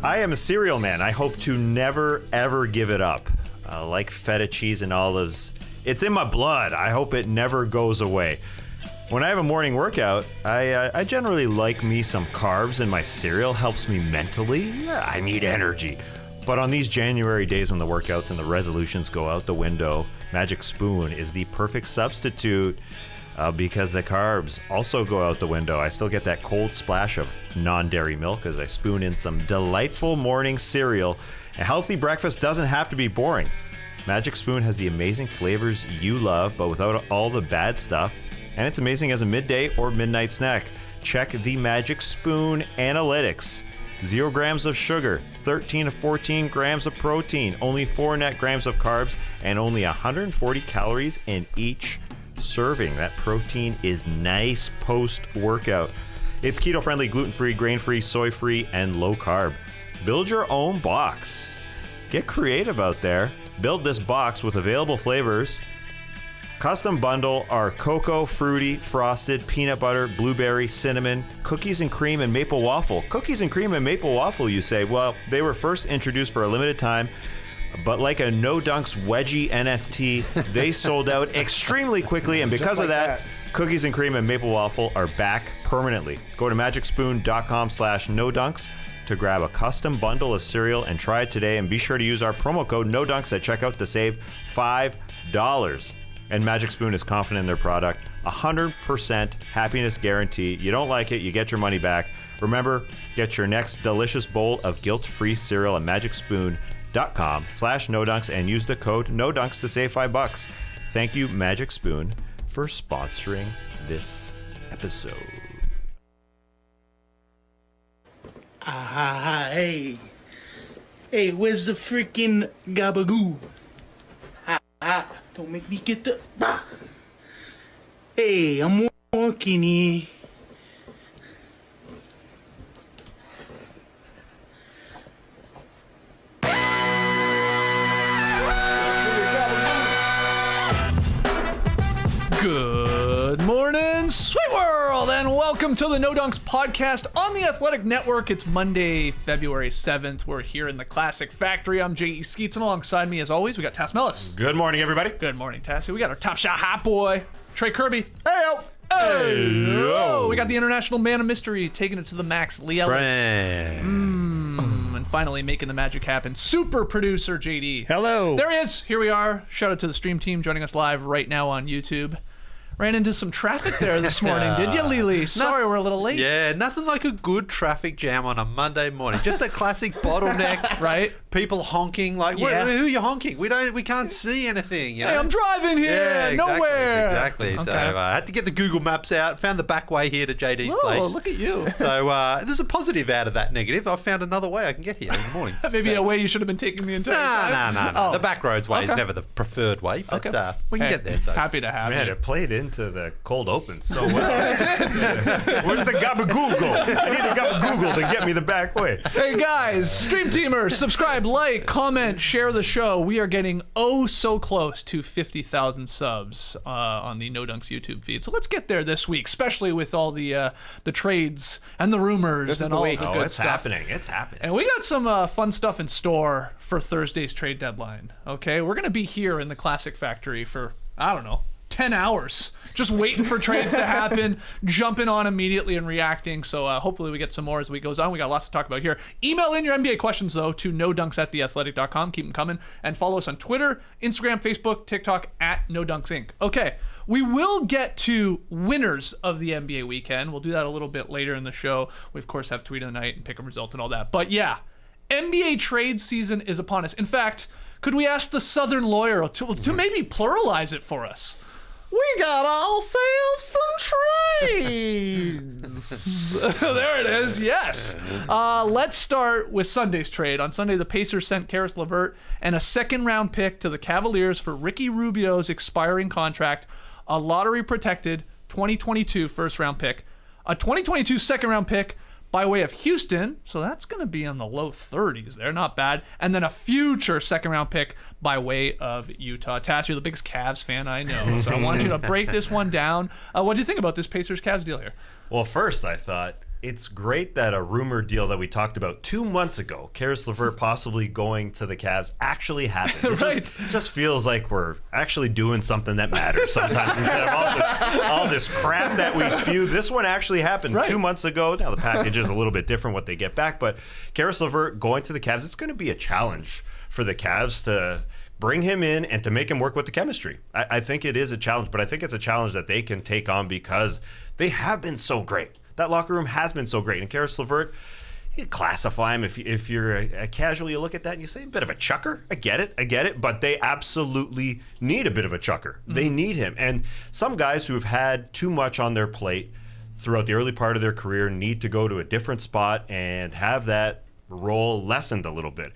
I am a cereal man. I hope to never, ever give it up. Like feta cheese and olives, it's in my blood. I hope it never goes away. When I have a morning workout, I generally like me some carbs, and my cereal helps me mentally. Yeah, I need energy. But on these January days when the workouts and the resolutions go out the window, Magic Spoon is the perfect substitute because the carbs also go out the window. I still get that cold splash of non-dairy milk as I spoon in some delightful morning cereal. A healthy breakfast doesn't have to be boring. Magic Spoon has the amazing flavors you love, but without all the bad stuff. And it's amazing as a midday or midnight snack. Check the Magic Spoon analytics. 0 grams of sugar, 13 to 14 grams of protein, only 4 net grams of carbs, and only 140 calories in each serving. That protein is nice post-workout. It's keto-friendly, gluten-free, grain-free, soy-free, and low-carb. Build your own box. Get creative out there. Build this box with available flavors. Custom bundle are cocoa, fruity, frosted, peanut butter, blueberry, cinnamon, cookies and cream, and maple waffle. Cookies and cream and maple waffle, you say? Well, they were first introduced for a limited time, but like a No Dunks wedgie NFT, they sold out extremely quickly, and because of that, cookies and cream and maple waffle are back permanently. Go to magicspoon.com/nodunks to grab a custom bundle of cereal and try it today, and be sure to use our promo code NODUNKS at checkout to save $5. And Magic Spoon is confident in their product. 100% happiness guarantee. You don't like it, you get your money back. Remember, get your next delicious bowl of guilt-free cereal at magicspoon.com/nodunks and use the code NODUNKS to save $5. Thank you, Magic Spoon, for sponsoring this episode. Hey, where's the freaking gabagoo? Don't make me get the... Hey, I'm walking here. Good morning, sweet world, and welcome to the No Dunks podcast on the Athletic Network. It's Monday, February 7th. We're here in the Classic Factory. I'm J.E. Skeets, and alongside me, as always, we got Tass Mellis. Good morning, everybody. Good morning, Tass. We got our top shot hot boy, Trey Kirby. Hey-o. Hey-o. We got the international man of mystery taking it to the max, Leigh Ellis. And finally making the magic happen, super producer JD. Hello. There he is. Here we are. Shout out to the stream team joining us live right now on YouTube. Ran into some traffic there this morning, did you, Leigh? Sorry, we're a little late. Yeah, nothing like a good traffic jam on a Monday morning. Just a classic bottleneck, right? People honking. Like, Yeah. who are you honking? We can't see anything. You know? Hey, I'm driving here, Yeah, exactly, nowhere. Exactly. Okay. So I had to get the Google Maps out. Found the back way here to JD's Whoa, place. look at you. So there's a positive out of that negative. I found another way I can get here in the morning. Maybe a way you should have been taking the entire time. No. Oh. The back roads way is Okay. never the preferred way, but Okay. we can Hey, get there. So. Happy to have Man, you. it played into the cold open so well. Where's the gabagoogle? I need the gabagoogle to get me the back way. Hey guys, stream teamers, subscribe, like, comment, share the show. We are getting so close to 50,000 subs on the No Dunks YouTube feed. So let's get there this week, especially with all the trades and the rumors and all the good It's stuff. happening. It's happening. And we got some fun stuff in store for Thursday's trade deadline. Okay, we're gonna be here in the Classic Factory for, I don't know, 10 hours just waiting for trades to happen, jumping on immediately and reacting. So hopefully we get some more as the week goes on. We got lots to talk about here. Email in your NBA questions though to nodunks@theathletic.com. Keep them coming, and follow us on Twitter, Instagram, Facebook, TikTok @NoDunksInc. Okay, we will get to winners of the NBA weekend. We'll do that a little bit later in the show. We of course have tweet of the night and pick a result and all that. But yeah, NBA trade season is upon us. In fact, could we ask the Southern lawyer to maybe pluralize it for us? We got ourselves some trades. There it is, yes. Let's start with Sunday's trade. On Sunday, the Pacers sent Caris LeVert and a second-round pick to the Cavaliers for Ricky Rubio's expiring contract, a lottery-protected 2022 first-round pick, a 2022 second-round pick by way of Houston, so that's going to be in the low 30s there, not bad, and then a future second-round pick by way of Utah. Tass, you're the biggest Cavs fan I know, so I want you to break this one down. What do you think about this Pacers-Cavs deal here? Well, first I thought, it's great that a rumor deal that we talked about 2 months ago, Caris LeVert possibly going to the Cavs, actually happened. It Right. just feels like we're actually doing something that matters sometimes instead of all this crap that we spew. This one actually happened 2 months ago. Now the package is a little bit different what they get back, but Caris LeVert going to the Cavs, it's going to be a challenge for the Cavs to bring him in and to make him work with the chemistry. I think it is a challenge, but I think it's a challenge that they can take on because they have been so great. That locker room has been so great. And Caris LeVert, you classify him if you're a casual, you look at that and you say a bit of a chucker. I get it. But they absolutely need a bit of a chucker. Mm-hmm. They need him. And some guys who have had too much on their plate throughout the early part of their career need to go to a different spot and have that role lessened a little bit.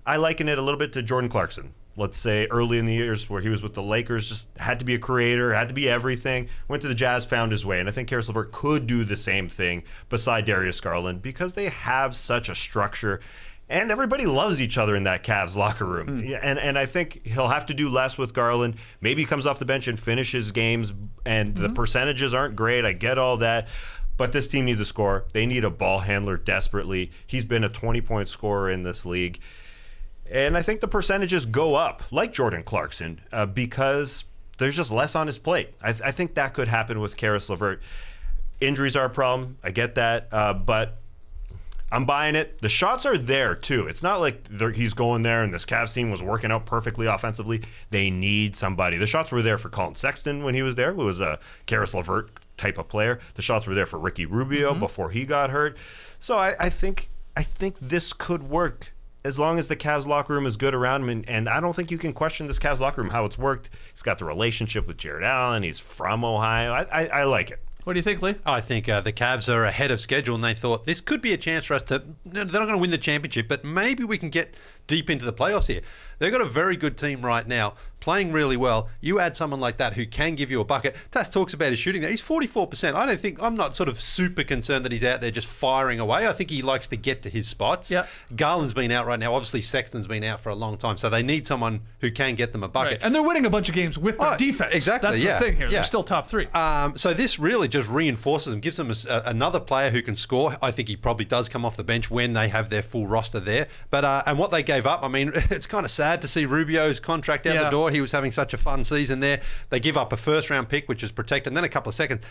I liken it a little bit to Jordan Clarkson. Let's say early in the years where he was with the Lakers, just had to be a creator, had to be everything, went to the Jazz, found his way. And I think Caris LeVert could do the same thing beside Darius Garland because they have such a structure and everybody loves each other in that Cavs locker room. And I think he'll have to do less with Garland. Maybe he comes off the bench and finishes games and the percentages aren't great. I get all that. But this team needs a scorer. They need a ball handler desperately. He's been a 20-point scorer in this league. And I think the percentages go up, like Jordan Clarkson, because there's just less on his plate. I think that could happen with Caris LeVert. Injuries are a problem. I get that. But I'm buying it. The shots are there, too. It's not like he's going there and this Cavs team was working out perfectly offensively. They need somebody. The shots were there for Colin Sexton when he was there, who was a Caris LeVert type of player. The shots were there for Ricky Rubio before he got hurt. So I think this could work. As long as the Cavs locker room is good around him, and I don't think you can question this Cavs locker room, how it's worked. He's got the relationship with Jared Allen. He's from Ohio. I like it. What do you think, Leigh? I think the Cavs are ahead of schedule, and they thought this could be a chance for us to. They're not going to win the championship, but maybe we can get deep into the playoffs here. They've got a very good team right now, playing really well. You add someone like that who can give you a bucket. Tass talks about his shooting there. He's 44%. I'm not sort of super concerned that he's out there just firing away. I think he likes to get to his spots. Yep. Garland's been out right now. Obviously, Sexton's been out for a long time, so they need someone who can get them a bucket. Right. And they're winning a bunch of games with their defense. Exactly. That's the thing here. They're still top three. So this really just reinforces them, gives them another player who can score. I think he probably does come off the bench when they have their full roster there. But and what they gave up, I mean, it's kind of sad to see Rubio's contract out the door. He was having such a fun season there. They give up a first-round pick, which is protected, and then a couple of seconds.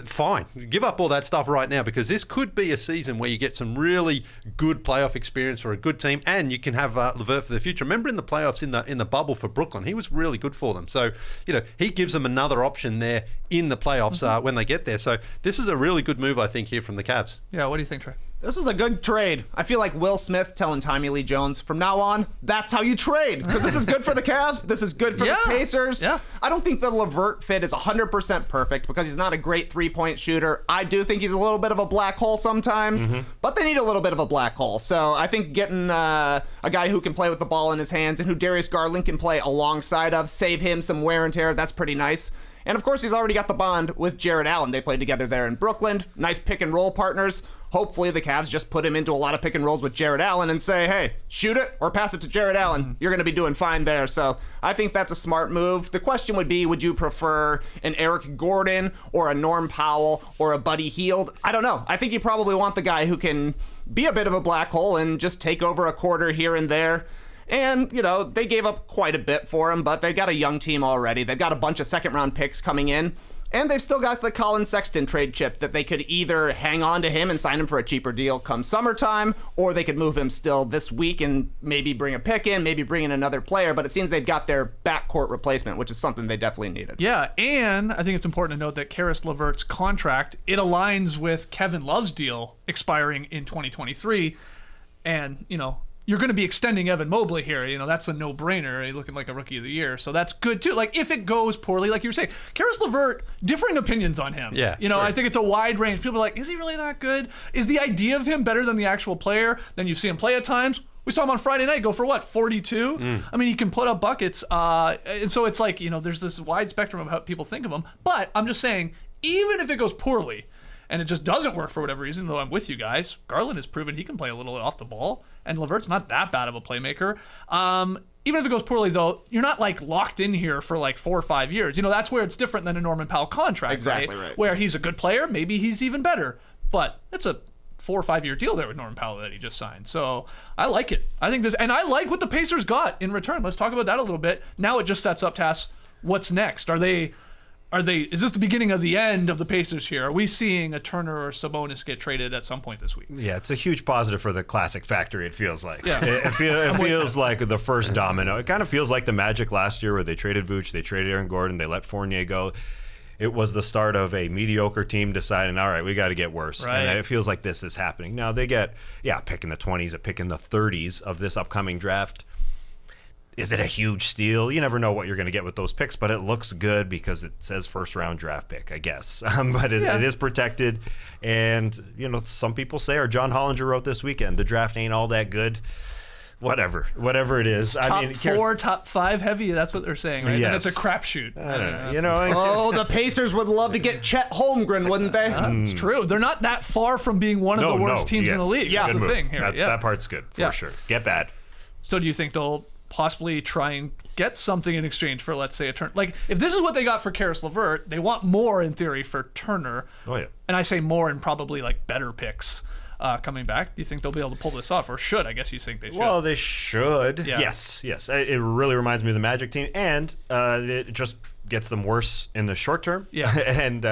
Fine. Give up all that stuff right now because this could be a season where you get some really good playoff experience for a good team, and you can have LeVert for the future. Remember in the playoffs in the bubble for Brooklyn, he was really good for them. So, he gives them another option there in the playoffs when they get there. So this is a really good move, I think, here from the Cavs. Yeah, what do you think, Trey? This is a good trade. I feel like Will Smith telling Tommy Lee Jones, from now on, that's how you trade. Because this is good for the Cavs. This is good for the Pacers. Yeah. I don't think the LeVert fit is 100% perfect because he's not a great three-point shooter. I do think he's a little bit of a black hole sometimes, but they need a little bit of a black hole. So I think getting a guy who can play with the ball in his hands and who Darius Garland can play alongside of, save him some wear and tear, that's pretty nice. And of course, he's already got the bond with Jared Allen. They played together there in Brooklyn. Nice pick and roll partners. Hopefully the Cavs just put him into a lot of pick and rolls with Jared Allen and say, hey, shoot it or pass it to Jared Allen. You're going to be doing fine there. So I think that's a smart move. The question would be, would you prefer an Eric Gordon or a Norm Powell or a Buddy Hield? I don't know. I think you probably want the guy who can be a bit of a black hole and just take over a quarter here and there. And, they gave up quite a bit for him, but they got a young team already. They've got a bunch of second-round picks coming in. And they've still got the Colin Sexton trade chip that they could either hang on to him and sign him for a cheaper deal come summertime, or they could move him still this week and maybe bring a pick in, maybe bring in another player. But it seems they've got their backcourt replacement, which is something they definitely needed. Yeah, and I think it's important to note that Caris LeVert's contract, it aligns with Kevin Love's deal expiring in 2023. And, you're going to be extending Evan Mobley here. That's a no-brainer. He's looking like a rookie of the year. So that's good, too. Like, if it goes poorly, like you were saying, Caris LeVert, differing opinions on him. Yeah, sure. I think it's a wide range. People are like, is he really that good? Is the idea of him better than the actual player? Then you see him play at times. We saw him on Friday night go for, 42? I mean, he can put up buckets. And so it's like, there's this wide spectrum of how people think of him. But I'm just saying, even if it goes poorly, and it just doesn't work for whatever reason, though I'm with you guys, Garland has proven he can play a little off the ball, and LeVert's not that bad of a playmaker. Even if it goes poorly, though, you're not locked in here for 4 or 5 years. That's where it's different than a Norman Powell contract. Exactly right. Where he's a good player, maybe he's even better. but it's a 4 or 5 year deal there with Norman Powell that he just signed. So I like it. I think this, and I like what the Pacers got in return. Let's talk about that a little bit. Now it just sets up to ask, what's next? Is this the beginning of the end of the Pacers here? Are we seeing a Turner or Sabonis get traded at some point this week? Yeah, it's a huge positive for the classic factory, it feels like. Yeah. It feels like the first domino. It kind of feels like the Magic last year where they traded Vooch, they traded Aaron Gordon, they let Fournier go. It was the start of a mediocre team deciding, all right, we got to get worse. Right. And it feels like this is happening. Now they get, a pick in the 20s, a pick in the 30s of this upcoming draft. Is it a huge steal? You never know what you're going to get with those picks, but it looks good because it says first-round draft pick, I guess. But it is protected. And, some people say, or John Hollinger wrote this weekend, the draft ain't all that good. Whatever it is. Top 4, top 5 heavy, that's what they're saying, right? Yes. And it's a crapshoot. I don't know. The Pacers would love to get Chet Holmgren, wouldn't they? It's true. They're not that far from being one of the worst teams in the league. Yeah, That's the thing here. That part's good, for sure. Get bad. So do you think they'll possibly try and get something in exchange for, let's say, a Turner? Like, if this is what they got for Caris LeVert, they want more, in theory, for Turner. Oh, yeah. And I say more and probably, better picks coming back. Do you think they'll be able to pull this off? Or should? I guess you think they should. Well, they should. Yeah. Yes. It really reminds me of the Magic team, and it just gets them worse in the short term. Yeah. And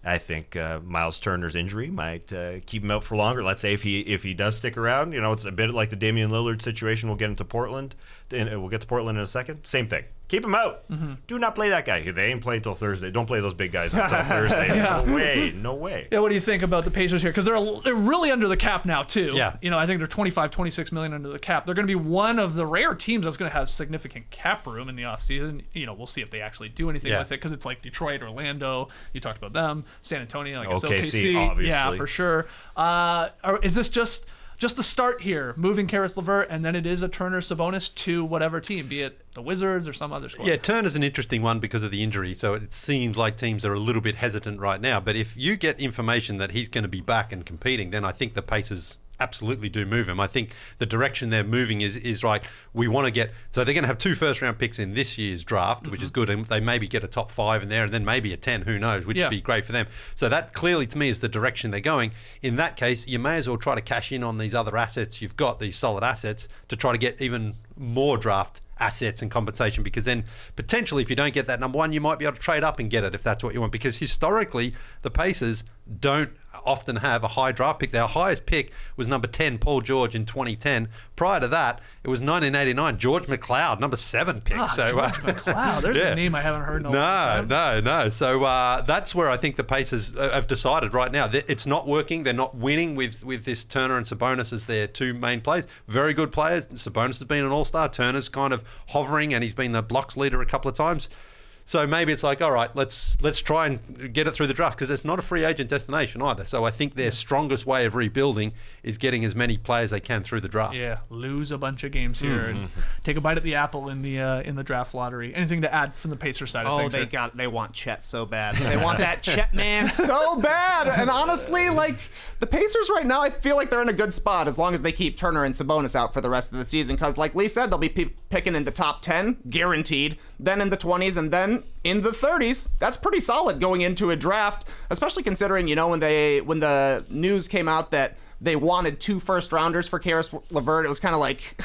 I think Miles Turner's injury might keep him out for longer. Let's say if he does stick around, it's a bit like the Damian Lillard situation. We'll get into Portland. We'll get to Portland in a second. Same thing. Keep him out. Mm-hmm. Do not play that guy. They ain't playing until Thursday. Don't play those big guys until Thursday. No way. Yeah, what do you think about the Pacers here? Because they're really under the cap now, too. Yeah. I think they're 25, 26 million under the cap. They're going to be one of the rare teams that's going to have significant cap room in the offseason. We'll see if they actually do anything with it, because it's like Detroit, Orlando. You talked about them. San Antonio, I guess OKC. Obviously. Yeah, for sure. Is this just the start here, moving Caris LeVert, and then it is a Turner Sabonis to whatever team, be it the Wizards or some other squad? Yeah, Turner's an interesting one because of the injury, so it seems like teams are a little bit hesitant right now. But if you get information that he's going to be back and competing, then I think the Pacers absolutely do move him. I think the direction they're moving is like, we want to get, so they're going to have 2 first-round picks in this year's draft, which is good, and they maybe get a top 5 in there, and then maybe a 10, who knows, which would be great for them. So that clearly, to me, is the direction they're going. In that case, you may as well try to cash in on these other assets you've got, these solid assets, to try to get even more draft assets and compensation, because then potentially if you don't get that number 1, you might be able to trade up and get it if that's what you want, because historically the Pacers don't often have a high draft pick. Their highest pick was number 10, Paul George, in 2010. Prior to that, it was 1989, George McLeod, number 7 pick. George McLeod, there's a name I haven't heard in a long time. No. So that's where I think the Pacers have decided right now. It's not working. They're not winning with this Turner and Sabonis as their 2 main players. Very good players. Sabonis has been an all-star. Turner's kind of hovering, and he's been the blocks leader a couple of times. So maybe it's like, all right, let's try and get it through the draft, because it's not a free agent destination either. So I think their strongest way of rebuilding is getting as many players they can through the draft. Yeah, lose a bunch of games here and take a bite at the apple in the draft lottery. Anything to add from the Pacers side of things? They want Chet so bad. They want that Chet man so bad. And honestly, the Pacers right now, I feel like they're in a good spot as long as they keep Turner and Sabonis out for the rest of the season, because like Leigh said, they'll be picking in the top 10, guaranteed, then in the 20s, and then in the 30s. That's pretty solid going into a draft, especially considering, when the news came out that they wanted 2 first-rounders for Caris LeVert, it was kind of like,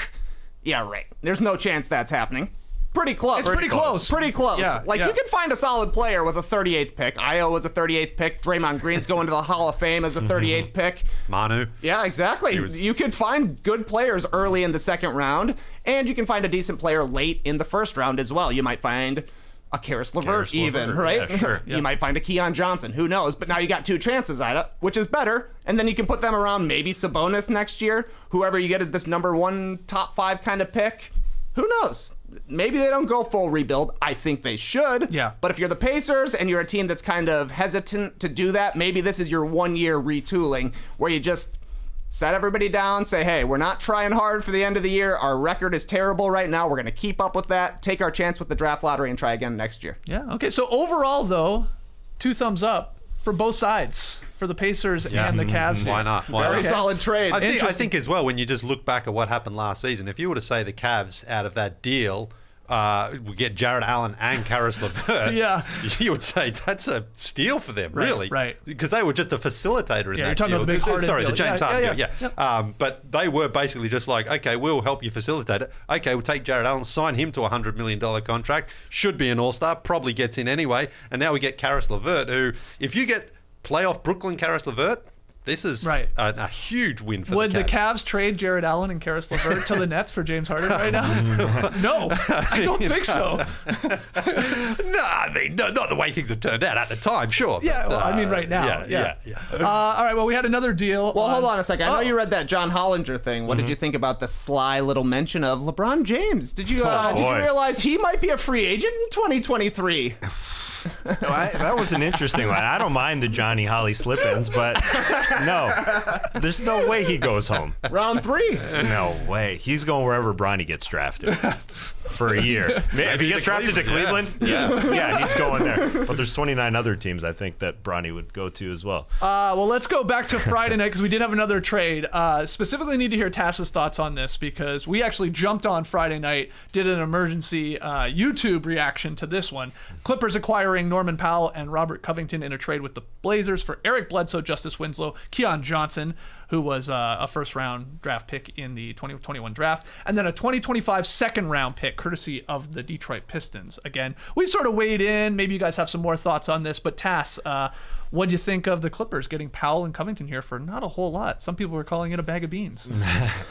yeah, right. There's no chance that's happening. Pretty close. It's pretty close. Pretty close. Yeah, You can find a solid player with a 38th pick. Io was a 38th pick. Draymond Green's going to the Hall of Fame as a 38th pick. Manu. Yeah, exactly. You could find good players early in the second round, and you can find a decent player late in the first round as well. You might find a Caris LeVert even, right? Yeah, sure. You might find a Keon Johnson. Who knows? But now you got 2 chances at it, which is better. And then you can put them around maybe Sabonis next year. Whoever you get is this number 1 top 5 kind of pick. Who knows? Maybe they don't go full rebuild. I think they should. Yeah. But if you're the Pacers and you're a team that's kind of hesitant to do that, maybe this is your 1-year retooling where you just set everybody down, say, hey, we're not trying hard for the end of the year. Our record is terrible right now. We're going to keep up with that, take our chance with the draft lottery, and try again next year. Yeah, okay. So overall, though, 2 thumbs up for both sides, for the Pacers and the Cavs. Why not? Very solid trade. I think as well, when you just look back at what happened last season, if you were to say the Cavs out of that deal we get Jared Allen and Caris LeVert, Yeah. you would say that's a steal for them, really. right. Because they were just a facilitator in Yeah, that you're talking deal. about the big Harden Sorry, deal. the James Yeah, Harden yeah, deal, yeah. But they were basically just like, okay, we'll help you facilitate it. Okay, we'll take Jared Allen, sign him to a $100 million contract. Should be an all-star, probably gets in anyway. And now we get Caris LeVert, who, if you get playoff Brooklyn Caris LeVert, this is a huge win for Would the the Cavs. Cavs trade Jared Allen and Caris LeVert to the Nets for James Harden right now? No, I don't think so. No, I mean, not the way things have turned out at the time, sure. Yeah, but, well, I mean, right now. Yeah. All right, well, we had another deal. Well, hold on a second. I know you read that John Hollinger thing. What did you think about the sly little mention of LeBron James? Did you boy. realize he might be a free agent in 2023? That was an interesting one. I don't mind the Johnny Holly slip-ins, but no, there's no way he goes home. Round 3. No way. He's going wherever Bronny gets drafted for a year. If he gets drafted to Cleveland, yeah, he's going there. But there's 29 other teams I think that Bronny would go to as well. Well, let's go back to Friday night because we did have another trade. Specifically need to hear Tass's thoughts on this because we actually jumped on Friday night, did an emergency YouTube reaction to this one. Clippers acquiring Norman Powell and Robert Covington in a trade with the Blazers for Eric Bledsoe, Justice Winslow, Keon Johnson, who was a first-round draft pick in the 2021 draft, and then a 2025 second-round pick, courtesy of the Detroit Pistons. Again, we sort of weighed in. Maybe you guys have some more thoughts on this, but Tass, what'd you think of the Clippers getting Powell and Covington here for not a whole lot? Some people were calling it a bag of beans.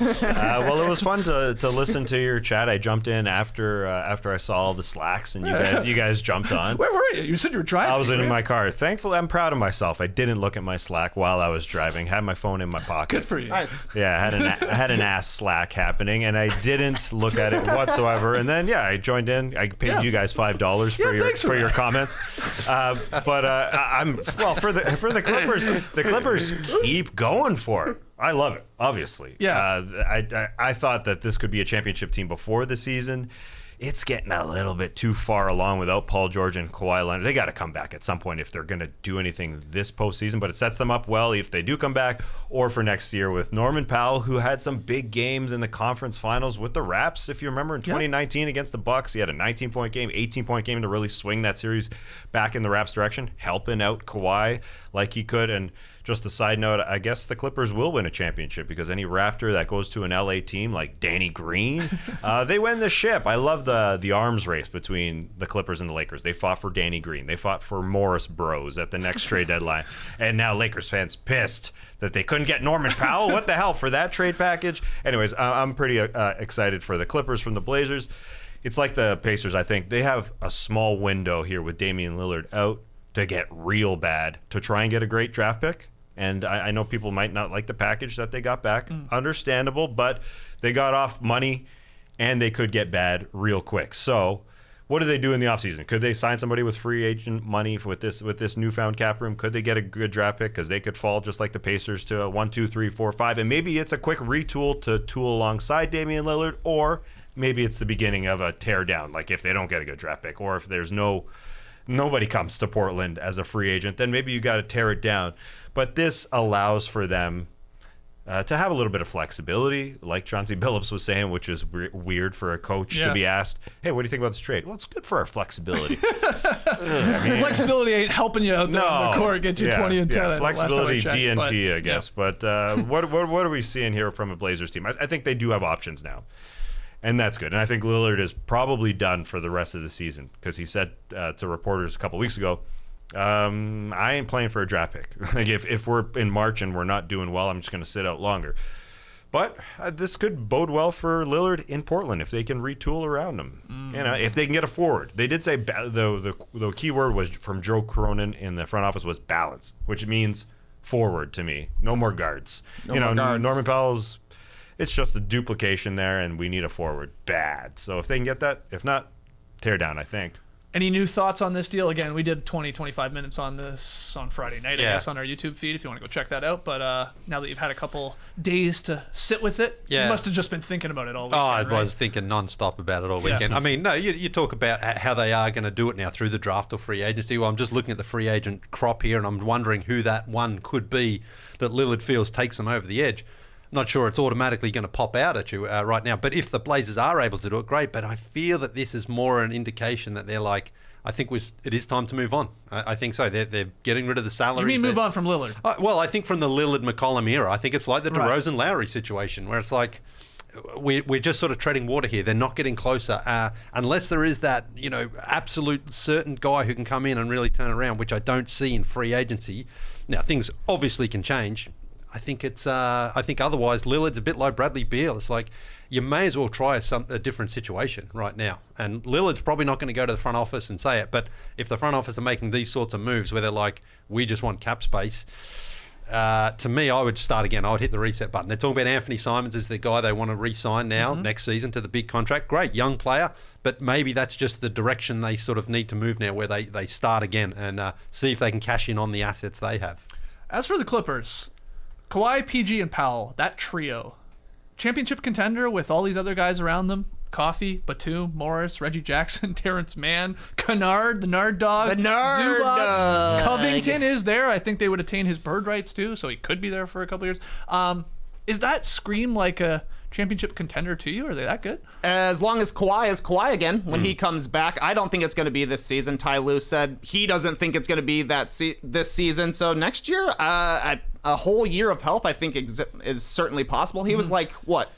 Well, it was fun to listen to your chat. I jumped in after I saw all the slacks, and you guys jumped on. Where were you? You said you were driving. I was in right? my car. Thankfully, I'm proud of myself. I didn't look at my Slack while I was driving. Had my phone in my pocket. Good for you. Nice. Yeah, I had an ass Slack happening, and I didn't look at it whatsoever. And then I joined in. I paid you guys $5 for your comments. But I'm for the Clippers. The Clippers keep going for it. I love it. Obviously, I thought that this could be a championship team before the season. It's getting a little bit too far along without Paul George and Kawhi Leonard. They got to come back at some point if they're going to do anything this postseason, but it sets them up well if they do come back or for next year with Norman Powell, who had some big games in the conference finals with the Raps. If you remember in 2019 against the Bucks, he had a 19-point game, 18-point game to really swing that series back in the Raps' direction, helping out Kawhi like he could. And just a side note, I guess the Clippers will win a championship because any Raptor that goes to an LA team like Danny Green, they win the ship. I love the arms race between the Clippers and the Lakers. They fought for Danny Green. They fought for Morris Bros at the next trade deadline. And now Lakers fans pissed that they couldn't get Norman Powell. What the hell for that trade package? Anyways, I'm pretty excited for the Clippers from the Blazers. It's like the Pacers, I think. They have a small window here with Damian Lillard out to get real bad to try and get a great draft pick. And I know people might not like the package that they got back. Understandable, but they got off money and they could get bad real quick. So what do they do in the offseason? Could they sign somebody with free agent money with this newfound cap room? Could they get a good draft pick? Because they could fall just like the Pacers to a 1, 2, 3, 4, 5. And maybe it's a quick retool to tool alongside Damian Lillard, or maybe it's the beginning of a tear down, like if they don't get a good draft pick, or if there's nobody comes to Portland as a free agent, then maybe you got to tear it down. But this allows for them to have a little bit of flexibility, like Chauncey Billups was saying, which is weird for a coach to be asked, hey, what do you think about this trade? Well, it's good for our flexibility. Flexibility ain't helping you out there in the court, get you 20 and 10. Yeah, flexibility, checked, DNP, I guess. But what are we seeing here from a Blazers team? I think they do have options now. And that's good. And I think Lillard is probably done for the rest of the season because he said to reporters a couple weeks ago, I ain't playing for a draft pick. Like if we're in March and we're not doing well, I'm just going to sit out longer. But this could bode well for Lillard in Portland if they can retool around him. You know, if they can get a forward. They did say the key word was from Joe Cronin in the front office was balance, which means forward to me. No more guards. Norman Powell's. It's just a duplication there, and we need a forward bad. So if they can get that, if not, tear down, I think. Any new thoughts on this deal? Again, we did 20, 25 minutes on this on Friday night, I guess, on our YouTube feed if you want to go check that out. But now that you've had a couple days to sit with it, you must have just been thinking about it all weekend. I was thinking nonstop about it all weekend. I mean, no, you talk about how they are going to do it now through the draft or free agency. Well, I'm just looking at the free agent crop here, and I'm wondering who that one could be that Lillard feels takes them over the edge. not sure it's automatically going to pop out at you right now. But if the Blazers are able to do it, great. But I feel that this is more an indication that they're like, I think it is time to move on. I think so. They're getting rid of the salaries. You mean move on from Lillard? Well, I think from the Lillard-McCollum era, I think it's like the Right. DeRozan-Lowry situation where it's like we're just sort of treading water here. They're not getting closer unless there is that, absolute certain guy who can come in and really turn around, which I don't see in free agency. Now, things obviously can change. I think otherwise Lillard's a bit like Bradley Beal. It's like you may as well try a different situation right now. And Lillard's probably not going to go to the front office and say it, but if the front office are making these sorts of moves where they're like, we just want cap space, to me, I would start again. I would hit the reset button. They're talking about Anthony Simons as the guy they want to re-sign now next season to the big contract. Great, young player, but maybe that's just the direction they sort of need to move now, where they start again and see if they can cash in on the assets they have. As for the Clippers, Kawhi, PG, and Powell, that trio, championship contender with all these other guys around them. Coffee, Batum, Morris, Reggie Jackson, Terrence Mann, Kennard, the Nard Dog, The Nard Zubac, Dog. Covington is there. I think they would attain his bird rights too, so he could be there for a couple years. Is that scream like a championship contender to you? Are they that good? As long as Kawhi is Kawhi again when he comes back, I don't think it's going to be this season. Ty Lue said he doesn't think it's going to be this season. So next year, a whole year of health, I think, is certainly possible. He was like, what?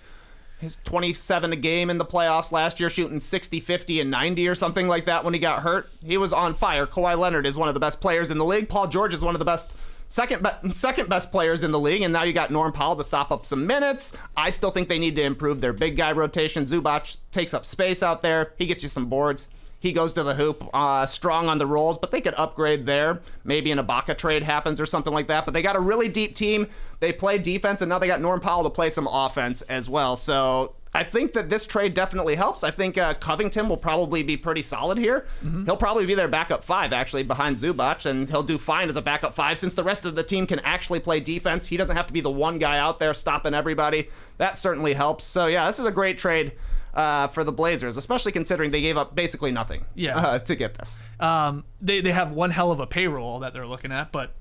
His 27 a game in the playoffs last year, shooting 60, 50, and 90 or something like that when he got hurt. He was on fire. Kawhi Leonard is one of the best players in the league. Paul George is one of the best second best players in the league, and now you got Norm Powell to sop up some minutes. I still think they need to improve their big guy rotation. Zubac takes up space out there. He gets you some boards. He goes to the hoop, strong on the rolls, but they could upgrade there. Maybe an Ibaka trade happens or something like that. But they got a really deep team. They play defense, and now they got Norm Powell to play some offense as well. So I think that this trade definitely helps. I think Covington will probably be pretty solid here. He'll probably be their backup 5, actually, behind Zubac, and he'll do fine as a backup 5 since the rest of the team can actually play defense. He doesn't have to be the one guy out there stopping everybody. That certainly helps. So, yeah, this is a great trade for the Blazers, especially considering they gave up basically nothing to get this. They have one hell of a payroll that they're looking at, but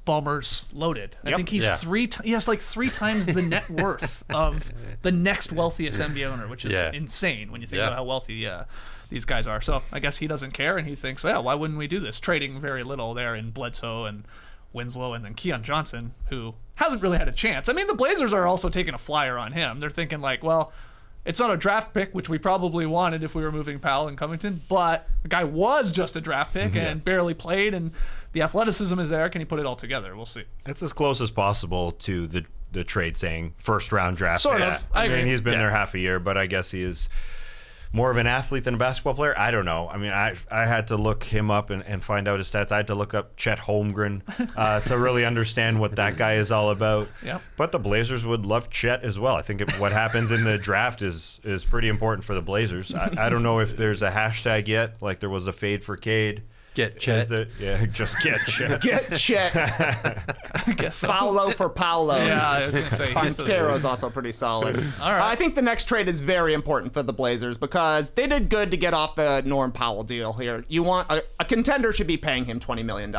Ballmer's loaded. I think he's he has like 3 times the net worth of the next wealthiest NBA owner, which is insane when you think about how wealthy these guys are. So I guess he doesn't care, and he thinks, why wouldn't we do this? Trading very little there in Bledsoe and Winslow, and then Keon Johnson, who hasn't really had a chance. I mean, the Blazers are also taking a flyer on him. They're thinking like, well, it's not a draft pick, which we probably wanted if we were moving Powell and Covington, but the guy was just a draft pick and barely played, and the athleticism is there. Can he put it all together? We'll see. It's as close as possible to the trade saying first round draft. Sort of. I mean, he's been there half a year, but I guess he is more of an athlete than a basketball player. I don't know. I mean, I had to look him up and find out his stats. I had to look up Chet Holmgren to really understand what that guy is all about. Yep. But the Blazers would love Chet as well. I think what happens in the draft is pretty important for the Blazers. I don't know if there's a hashtag yet, like there was a fade for Cade. Get Chet. Just get Chet. Get Chet. I guess so. Paolo for Paolo. Yeah, I was going to say. Banchero's also pretty solid. All right. I think the next trade is very important for the Blazers because they did good to get off the Norm Powell deal here. You want a contender should be paying him $20 million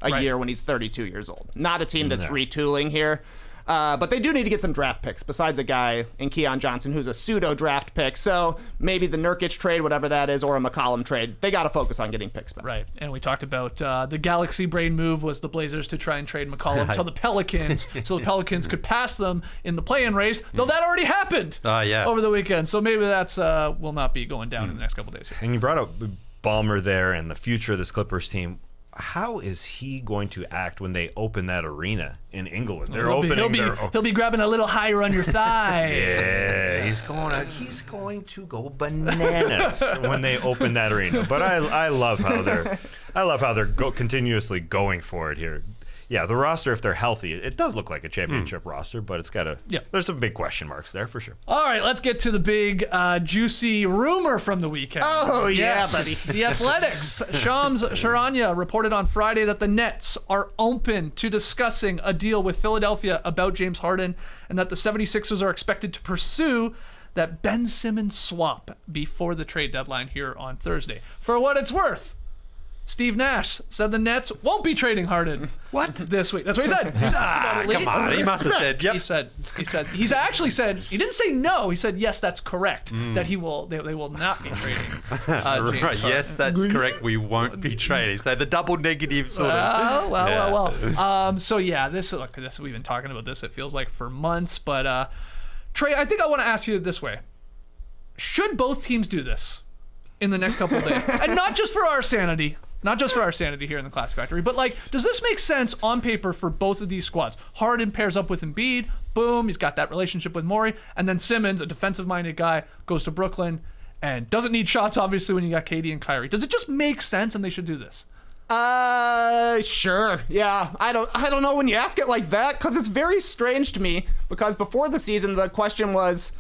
a year when he's 32 years old. Not a team that's retooling here. But they do need to get some draft picks besides a guy in Keon Johnson who's a pseudo draft pick. So maybe the Nurkic trade, whatever that is, or a McCollum trade. They got to focus on getting picks back. Right. And we talked about the Galaxy brain move was the Blazers to try and trade McCollum to the Pelicans so the Pelicans could pass them in the play-in race, though that already happened over the weekend. So maybe that's will not be going down in the next couple of days. And you brought up Ballmer there and the future of this Clippers team. How is he going to act when they open that arena in Inglewood? He'll be grabbing a little higher on your thigh. Yeah, he's going to go bananas when they open that arena. But I love how they're continuously going for it here. Yeah, the roster, if they're healthy, it does look like a championship roster, but it's got there's some big question marks there for sure. All right, let's get to the big, juicy rumor from the weekend. Oh, yeah, buddy. The Athletics. Shams Charania reported on Friday that the Nets are open to discussing a deal with Philadelphia about James Harden, and that the 76ers are expected to pursue that Ben Simmons swap before the trade deadline here on Thursday. For what it's worth, Steve Nash said the Nets won't be trading Harden. What? This week? That's what he said. He was asked about it, Leigh. Come on, he must have said, yep. He's actually said, he didn't say no. He said, yes, that's correct. That they will not be trading. James Right, Harden. yes, that's correct. We won't be trading. So the double negative sort of. Well. So yeah, this we've been talking about this. It feels like for months, but Trey, I think I want to ask you this way: should both teams do this in the next couple of days, and not just for our sanity? Not just for our sanity here in the Class Factory, but like, does this make sense on paper for both of these squads? Harden pairs up with Embiid, boom, he's got that relationship with Morey, and then Simmons, a defensive-minded guy, goes to Brooklyn and doesn't need shots, obviously, when you got KD and Kyrie. Does it just make sense and they should do this? Sure. Yeah. I don't know when you ask it like that, because it's very strange to me, because before the season, the question was,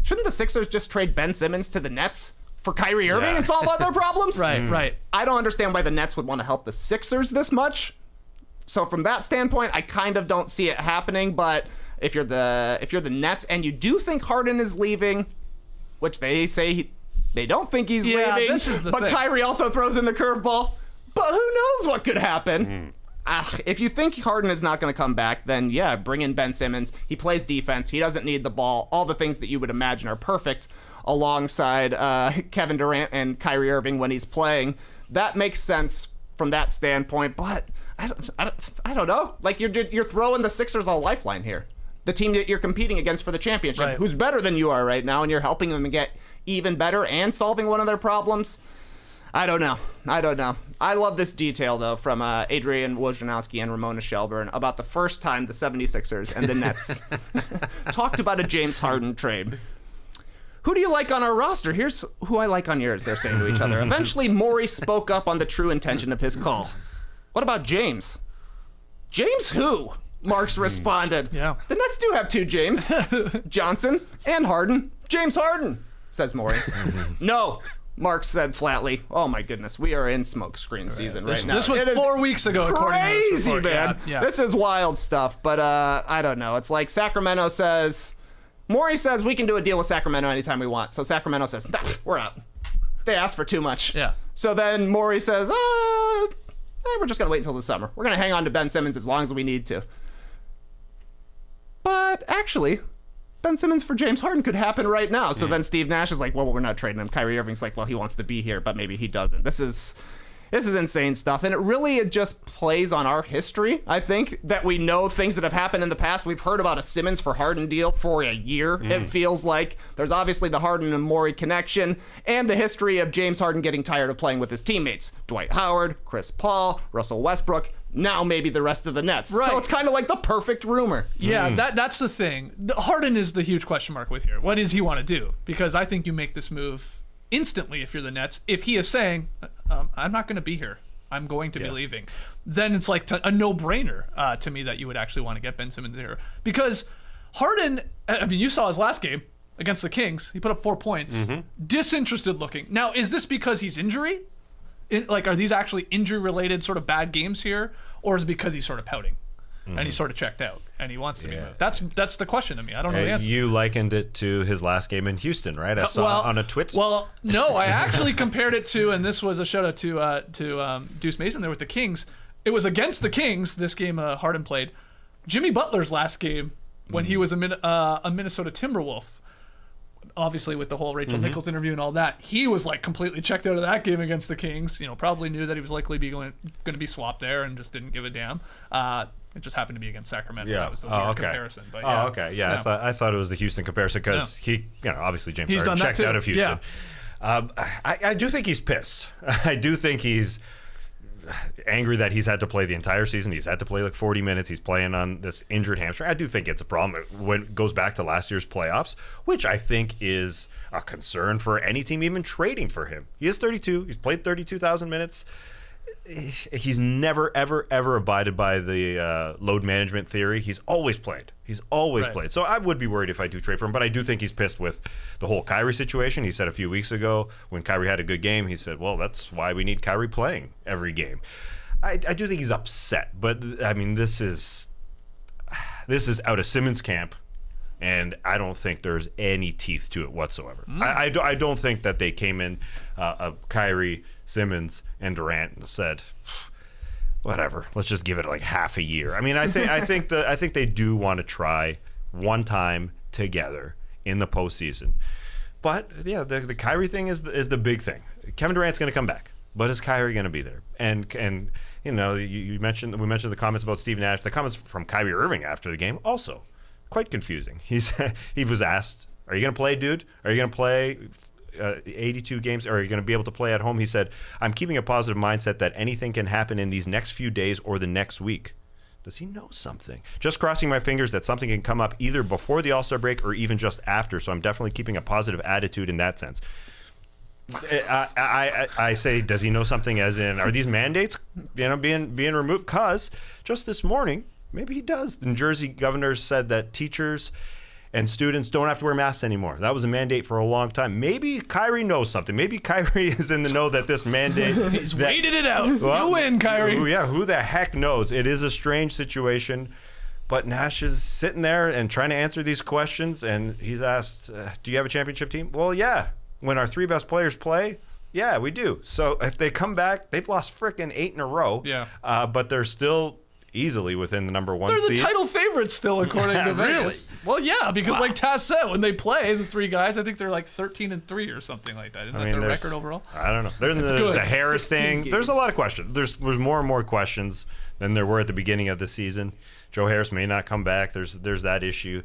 shouldn't the Sixers just trade Ben Simmons to the Nets for Kyrie Irving and solve all their problems? Right. I don't understand why the Nets would want to help the Sixers this much. So from that standpoint, I kind of don't see it happening. But if you're the Nets and you do think Harden is leaving, which they say they don't think he's leaving, this is the but thing. Kyrie also throws in the curveball. But who knows what could happen? If you think Harden is not going to come back, then yeah, bring in Ben Simmons. He plays defense. He doesn't need the ball. All the things that you would imagine are perfect alongside Kevin Durant and Kyrie Irving when he's playing. That makes sense from that standpoint, but I don't know. Like, you're throwing the Sixers a lifeline here. The team that you're competing against for the championship, who's better than you are right now, and you're helping them get even better and solving one of their problems. I don't know. I love this detail, though, from Adrian Wojnarowski and Ramona Shelburne about the first time the 76ers and the Nets talked about a James Harden trade. Who do you like on our roster? Here's who I like on yours, they're saying to each other. Eventually, Morey spoke up on the true intention of his call. What about James? James who? Marks responded. Yeah. The Nets do have two James. Johnson and Harden. James Harden, says Morey. No, Marks said flatly. Oh my goodness, we are in smokescreen season right now. This was 4 weeks ago, according to this crazy, report. man. Yeah. This is wild stuff, but I don't know. It's like Sacramento says... Morey says we can do a deal with Sacramento anytime we want. So Sacramento says, nah, we're out. They asked for too much. Yeah. So then Morey says, we're just going to wait until the summer. We're going to hang on to Ben Simmons as long as we need to. But actually, Ben Simmons for James Harden could happen right now. So then Steve Nash is like, well, we're not trading him. Kyrie Irving's like, well, he wants to be here, but maybe he doesn't. This is insane stuff, and it just plays on our history, I think, that we know things that have happened in the past. We've heard about a Simmons for Harden deal for a year, it feels like. There's obviously the Harden and Morey connection, and the history of James Harden getting tired of playing with his teammates. Dwight Howard, Chris Paul, Russell Westbrook, now maybe the rest of the Nets. Right. So it's kind of like the perfect rumor. Yeah, that's the thing. Harden is the huge question mark with here. What does he want to do? Because I think you make this move instantly if you're the Nets. If he is saying, I'm not going to be here, I'm going to be leaving, then it's like a no-brainer to me that you would actually want to get Ben Simmons here. Because Harden, I mean, you saw his last game against the Kings. He put up 4 points. Disinterested looking. Now, is this because he's are these actually injury-related sort of bad games here? Or is it because he's sort of pouting? And he's sort of checked out, and he wants to be moved. That's the question to me. I don't know the answer. You likened it to his last game in Houston, right? I saw on a tweet. Well, no, I actually compared it to, and this was a shout out to Deuce Mason there with the Kings. It was against the Kings, this game Harden played. Jimmy Butler's last game when he was a Minnesota Timberwolf. Obviously, with the whole Rachel Nichols interview and all that, he was like completely checked out of that game against the Kings. You know, probably knew that he was likely going to be swapped there and just didn't give a damn. It just happened to be against Sacramento. Yeah. That was the weird comparison. But Yeah. I thought it was the Houston comparison because he, obviously James Harden done that checked too. out of Houston. Yeah. I do think he's pissed. I do think he's angry that he's had to play the entire season. He's had to play like 40 minutes. He's playing on this injured hamstring. I do think it's a problem when it goes back to last year's playoffs, which I think is a concern for any team even trading for him. He is 32. He's played 32,000 minutes. He's never, ever, ever abided by the load management theory. He's always played. Played. So I would be worried if I do trade for him, but I do think he's pissed with the whole Kyrie situation. He said a few weeks ago when Kyrie had a good game, he said, well, that's why we need Kyrie playing every game. I do think he's upset, but I mean, this is out of Simmons' camp and I don't think there's any teeth to it whatsoever. I don't think that they came in, Kyrie, Simmons, and Durant and said, whatever, let's just give it like half a year. I mean, I think they do want to try one time together in the postseason. But yeah, the Kyrie thing is the big thing. Kevin Durant's going to come back, but is Kyrie going to be there? And you know, we mentioned the comments about Steve Nash. The comments from Kyrie Irving after the game also quite confusing. He was asked, "Are you going to play, dude? Are you going to play 82 games? Or are you going to be able to play at home?" He said, "I'm keeping a positive mindset that anything can happen in these next few days or the next week." Does he know something? Just crossing my fingers that something can come up either before the All-Star break or even just after. So I'm definitely keeping a positive attitude in that sense. I say, does he know something as in, are these mandates, being removed? Because just this morning, maybe he does. The New Jersey governor said that teachers and students don't have to wear masks anymore. That was a mandate for a long time. Maybe Kyrie knows something. Maybe Kyrie is in the know that this mandate... He's waited it out. Well, you win, Kyrie. Who the heck knows? It is a strange situation. But Nash is sitting there and trying to answer these questions, and he's asked, do you have a championship team? Well, yeah. When our 3 best players play, yeah, we do. So if they come back, they've lost frickin' 8 in a row. Yeah. But they're still... easily within the number 1 seed. They're the title favorites still, according to Vegas. Really? Well, yeah, because like Taz said, when they play, the 3 guys, I think they're like 13-3 or something like that. Isn't that their record overall? I don't know. There's the Harris thing. There's a lot of questions. There's more and more questions than there were at the beginning of the season. Joe Harris may not come back. There's that issue.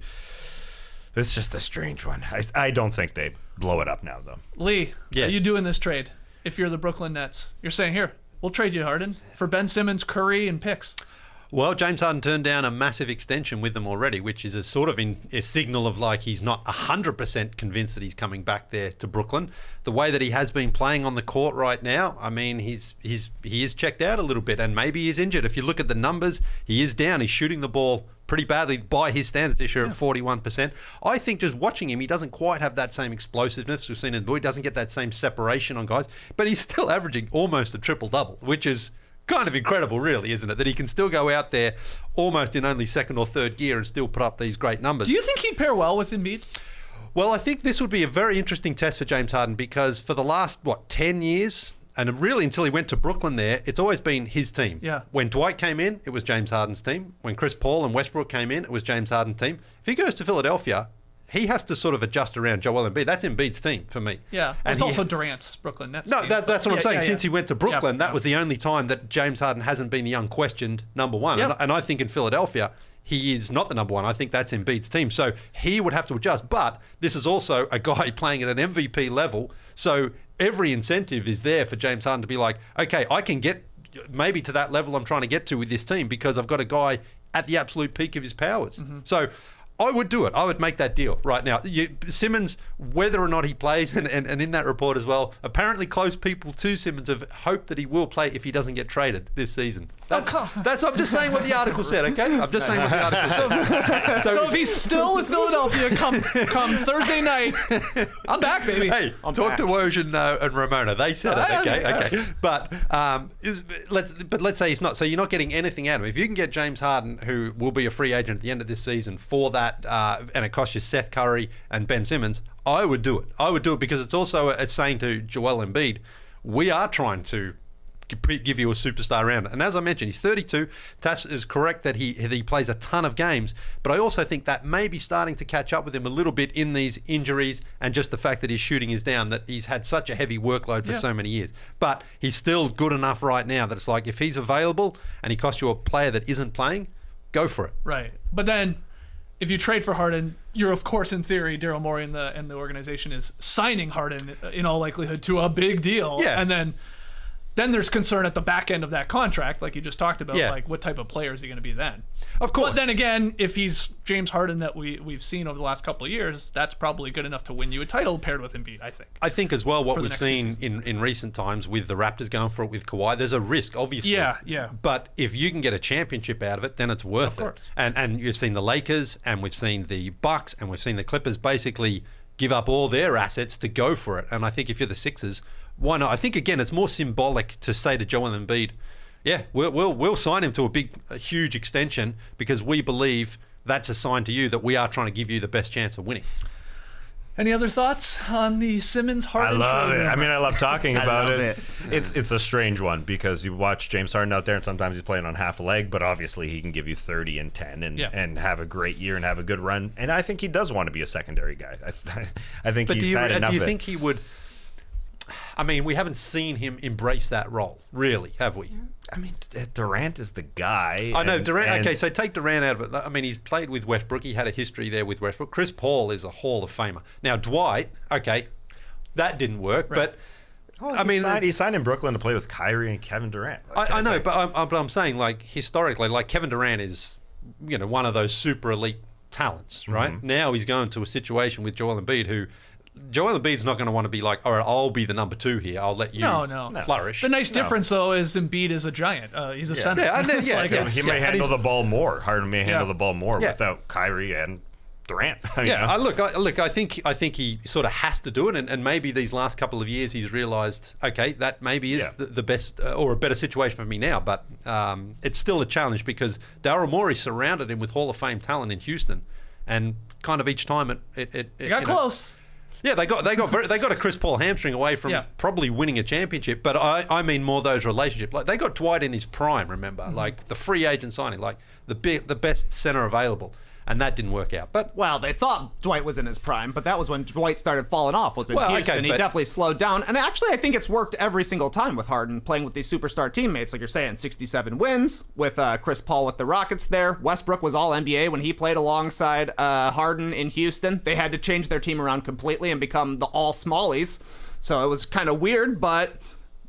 It's just a strange one. I don't think they blow it up now, though. Leigh, Are you doing this trade? If you're the Brooklyn Nets, you're saying, here, we'll trade you Harden for Ben Simmons, Curry, and picks. Well, James Harden turned down a massive extension with them already, which is a sort of a signal of like he's not 100% convinced that he's coming back there to Brooklyn. The way that he has been playing on the court right now, I mean, he is checked out a little bit, and maybe he's injured. If you look at the numbers, he is down. He's shooting the ball pretty badly by his standards this year at 41%. I think just watching him, he doesn't quite have that same explosiveness we've seen in the boy. He doesn't get that same separation on guys, but he's still averaging almost a triple-double, which is kind of incredible, really, isn't it? That he can still go out there almost in only second or third gear and still put up these great numbers. Do you think he'd pair well with Embiid? Well, I think this would be a very interesting test for James Harden because for the last, 10 years, and really until he went to Brooklyn there, it's always been his team. Yeah. When Dwight came in, it was James Harden's team. When Chris Paul and Westbrook came in, it was James Harden's team. If he goes to Philadelphia, he has to sort of adjust around Joel Embiid. That's Embiid's team for me. Yeah, and it's also Durant's Brooklyn Nets. No, team. That's what I'm saying. Since he went to Brooklyn, that yeah. was the only time that James Harden hasn't been the unquestioned number 1. Yep. And I think in Philadelphia, he is not the number 1. I think that's Embiid's team. So he would have to adjust. But this is also a guy playing at an MVP level. So every incentive is there for James Harden to be like, okay, I can get maybe to that level I'm trying to get to with this team because I've got a guy at the absolute peak of his powers. Mm-hmm. So I would do it. I would make that deal right now. Simmons, whether or not he plays, and in that report as well, apparently close people to Simmons have hoped that he will play if he doesn't get traded this season. I'm just saying what the article said, okay? I'm just saying what the article said. So if he's still with Philadelphia come Thursday night, I'm back, baby. Hey, talk to Woj and Ramona. They said it, okay. But let's say he's not. So you're not getting anything out of him. If you can get James Harden, who will be a free agent at the end of this season, for that, and it costs you Seth Curry and Ben Simmons, I would do it. I would do it because it's also a saying to Joel Embiid, we are trying to give you a superstar round. And as I mentioned, he's 32. Tass is correct that he plays a ton of games, but I also think that may be starting to catch up with him a little bit in these injuries and just the fact that his shooting is down, that he's had such a heavy workload for so many years. But he's still good enough right now that it's like if he's available and he costs you a player that isn't playing, go for it. Right. But then if you trade for Harden, you're of course in theory, Daryl Morey and the organization is signing Harden in all likelihood to a big deal. Yeah. And then there's concern at the back end of that contract, like you just talked about, like what type of player is he going to be then? Of course. But then again, if he's James Harden that we've seen over the last couple of years, that's probably good enough to win you a title paired with Embiid, I think. I think as well what we've seen in recent times with the Raptors going for it with Kawhi, there's a risk, obviously. Yeah. But if you can get a championship out of it, then it's worth it. And you've seen the Lakers, and we've seen the Bucks, and we've seen the Clippers basically give up all their assets to go for it. And I think if you're the Sixers, why not? I think, again, it's more symbolic to say to Joel Embiid, yeah, we'll sign him to a huge extension because we believe that's a sign to you that we are trying to give you the best chance of winning. Any other thoughts on the Simmons Harden? I love it. I mean, I love talking about love it. It's a strange one because you watch James Harden out there, and sometimes he's playing on half a leg, but obviously he can give you 30 and 10 and have a great year and have a good run. And I think he does want to be a secondary guy. I think he's had enough. Do you of think he would? I mean, we haven't seen him embrace that role, really, have we? I mean, Durant is the guy. I know Durant. Okay, so take Durant out of it. I mean, he's played with Westbrook. He had a history there with Westbrook. Chris Paul is a Hall of Famer. Now Dwight, okay, that didn't work. Right. But I mean, he signed in Brooklyn to play with Kyrie and Kevin Durant. I know, but I'm saying, like, historically, like, Kevin Durant is, one of those super elite talents, right? Mm-hmm. Now he's going to a situation with Joel Embiid, who Joel Embiid's not going to want to be like, all right, I'll be the number 2 here. I'll let you flourish. The nice difference, though, is Embiid is a giant. He's a center. He may handle the ball more. Harden may handle the ball more without Kyrie and Durant. I think he sort of has to do it, and maybe these last couple of years he's realised, okay, that maybe is the best or a better situation for me now. But it's still a challenge because Daryl Morey surrounded him with Hall of Fame talent in Houston, and kind of each time it got close. Yeah, they got a Chris Paul hamstring away from probably winning a championship. But I mean more those relationships. Like, they got Dwight in his prime. Remember, like the free agent signing, like the best center available, and that didn't work out. But they thought Dwight was in his prime, but that was when Dwight started falling off. Was in Houston. He definitely slowed down, and actually, I think it's worked every single time with Harden playing with these superstar teammates. Like you're saying, 67 wins with Chris Paul with the Rockets there. Westbrook was all NBA when he played alongside Harden in Houston. They had to change their team around completely and become the all smallies, so it was kind of weird, but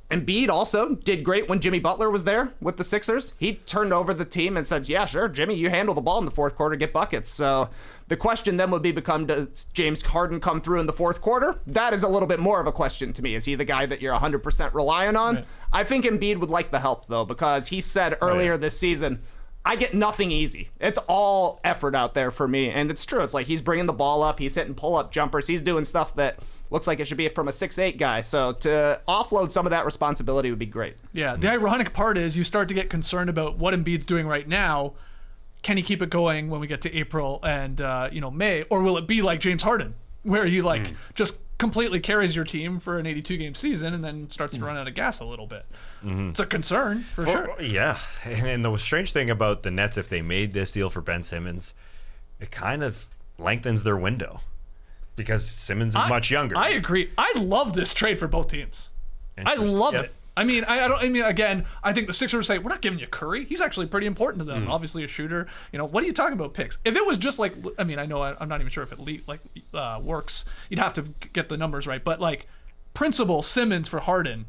Embiid also did great when Jimmy Butler was there with the Sixers. He turned over the team and said, yeah, sure, Jimmy, you handle the ball in the fourth quarter, get buckets. So the question then would become, does James Harden come through in the fourth quarter? That is a little bit more of a question to me. Is he the guy that you're 100% relying on? Right. I think Embiid would like the help, though, because he said earlier this season, I get nothing easy. It's all effort out there for me. And it's true. It's like he's bringing the ball up. He's hitting pull-up jumpers. He's doing stuff that looks like it should be from a 6'8" guy. So to offload some of that responsibility would be great. Yeah, the ironic part is you start to get concerned about what Embiid's doing right now. Can he keep it going when we get to April and May? Or will it be like James Harden, where he just completely carries your team for an 82-game season and then starts to run out of gas a little bit? Mm-hmm. It's a concern, for sure. Yeah, and the strange thing about the Nets, if they made this deal for Ben Simmons, it kind of lengthens their window. Because Simmons is much younger. I agree. I love this trade for both teams. I love it. I mean, again, I think the Sixers say, we're not giving you Curry. He's actually pretty important to them. Obviously a shooter. What are you talking about picks? If it was just like, I mean, I know I'm not even sure if it works. You'd have to get the numbers right. But like principal Simmons for Harden,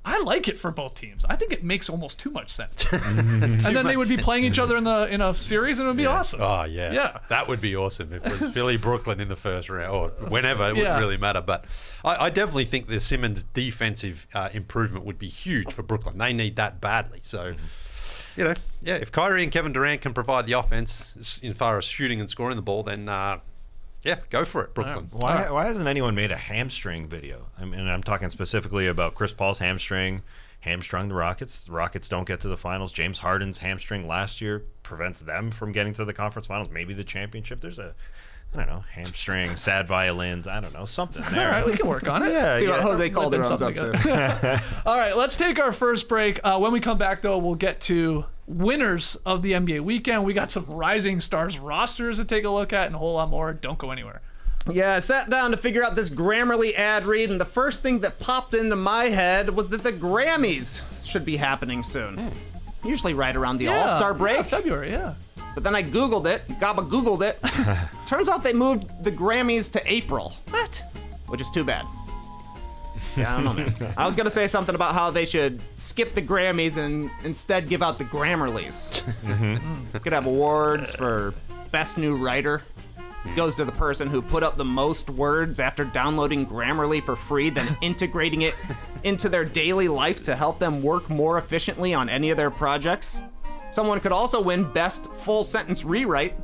I like it for both teams. I think it makes almost too much sense. And then they would be playing each other in a series, and it would be awesome. Oh yeah, that would be awesome if it was Philly Brooklyn in the first round or whenever. It wouldn't really matter. But I definitely think the Simmons defensive improvement would be huge for Brooklyn. They need that badly. So, if Kyrie and Kevin Durant can provide the offense as far as shooting and scoring the ball, then. Go for it, Brooklyn. Why hasn't anyone made a hamstring video? I mean, I'm talking specifically about Chris Paul's hamstrung the Rockets. The Rockets don't get to the finals. James Harden's hamstring last year prevents them from getting to the conference finals, maybe the championship. There's hamstring, sad violins, I don't know, something there. All right, we can work on it. See what Jose Calderon's up to. All right, let's take our first break. When we come back, though, we'll get to winners of the NBA weekend. We got some rising stars rosters to take a look at and a whole lot more. Don't go anywhere. Yeah, I sat down to figure out this Grammarly ad read, and the first thing that popped into my head was that the Grammys should be happening soon. Usually right around the All-Star break. Yeah, February, yeah. But then I Googled it, Googled it. Turns out they moved the Grammys to April. What? Which is too bad. Yeah, I don't know, man. I was going to say something about how they should skip the Grammys and instead give out the Grammarlies. Could have awards for Best New Writer. It goes to the person who put up the most words after downloading Grammarly for free, then integrating it into their daily life to help them work more efficiently on any of their projects. Someone could also win Best Full Sentence Rewrite.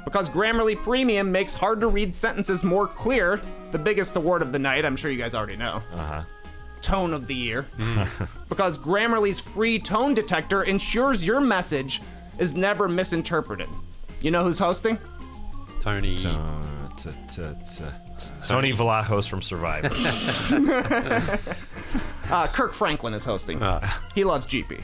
Because Grammarly Premium makes hard-to-read sentences more clear, the biggest award of the night, I'm sure you guys already know. Tone of the year. Because Grammarly's free tone detector ensures your message is never misinterpreted. You know who's hosting? Tony. Tony Vlahos from Survivor. Kirk Franklin is hosting. He loves GP.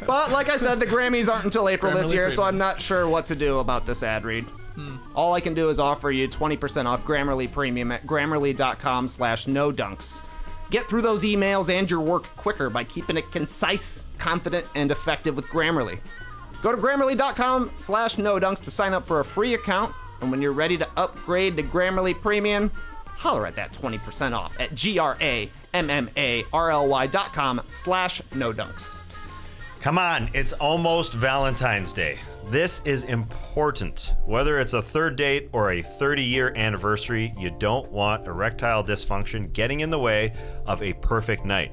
But like I said, the Grammys aren't until April this Grammarly year, so Premium. I'm not sure what to do about this ad read. All I can do is offer you 20% off Grammarly Premium at grammarly.com/no-dunks. Get through those emails and your work quicker by keeping it concise, confident, and effective with Grammarly. Go to grammarly.com/no-dunks to sign up for a free account, and when you're ready to upgrade to Grammarly Premium, holler at that 20% off at grammarly.com/no-dunks. Come on, it's almost Valentine's Day. This is important. Whether it's a third date or a 30-year anniversary, you don't want erectile dysfunction getting in the way of a perfect night.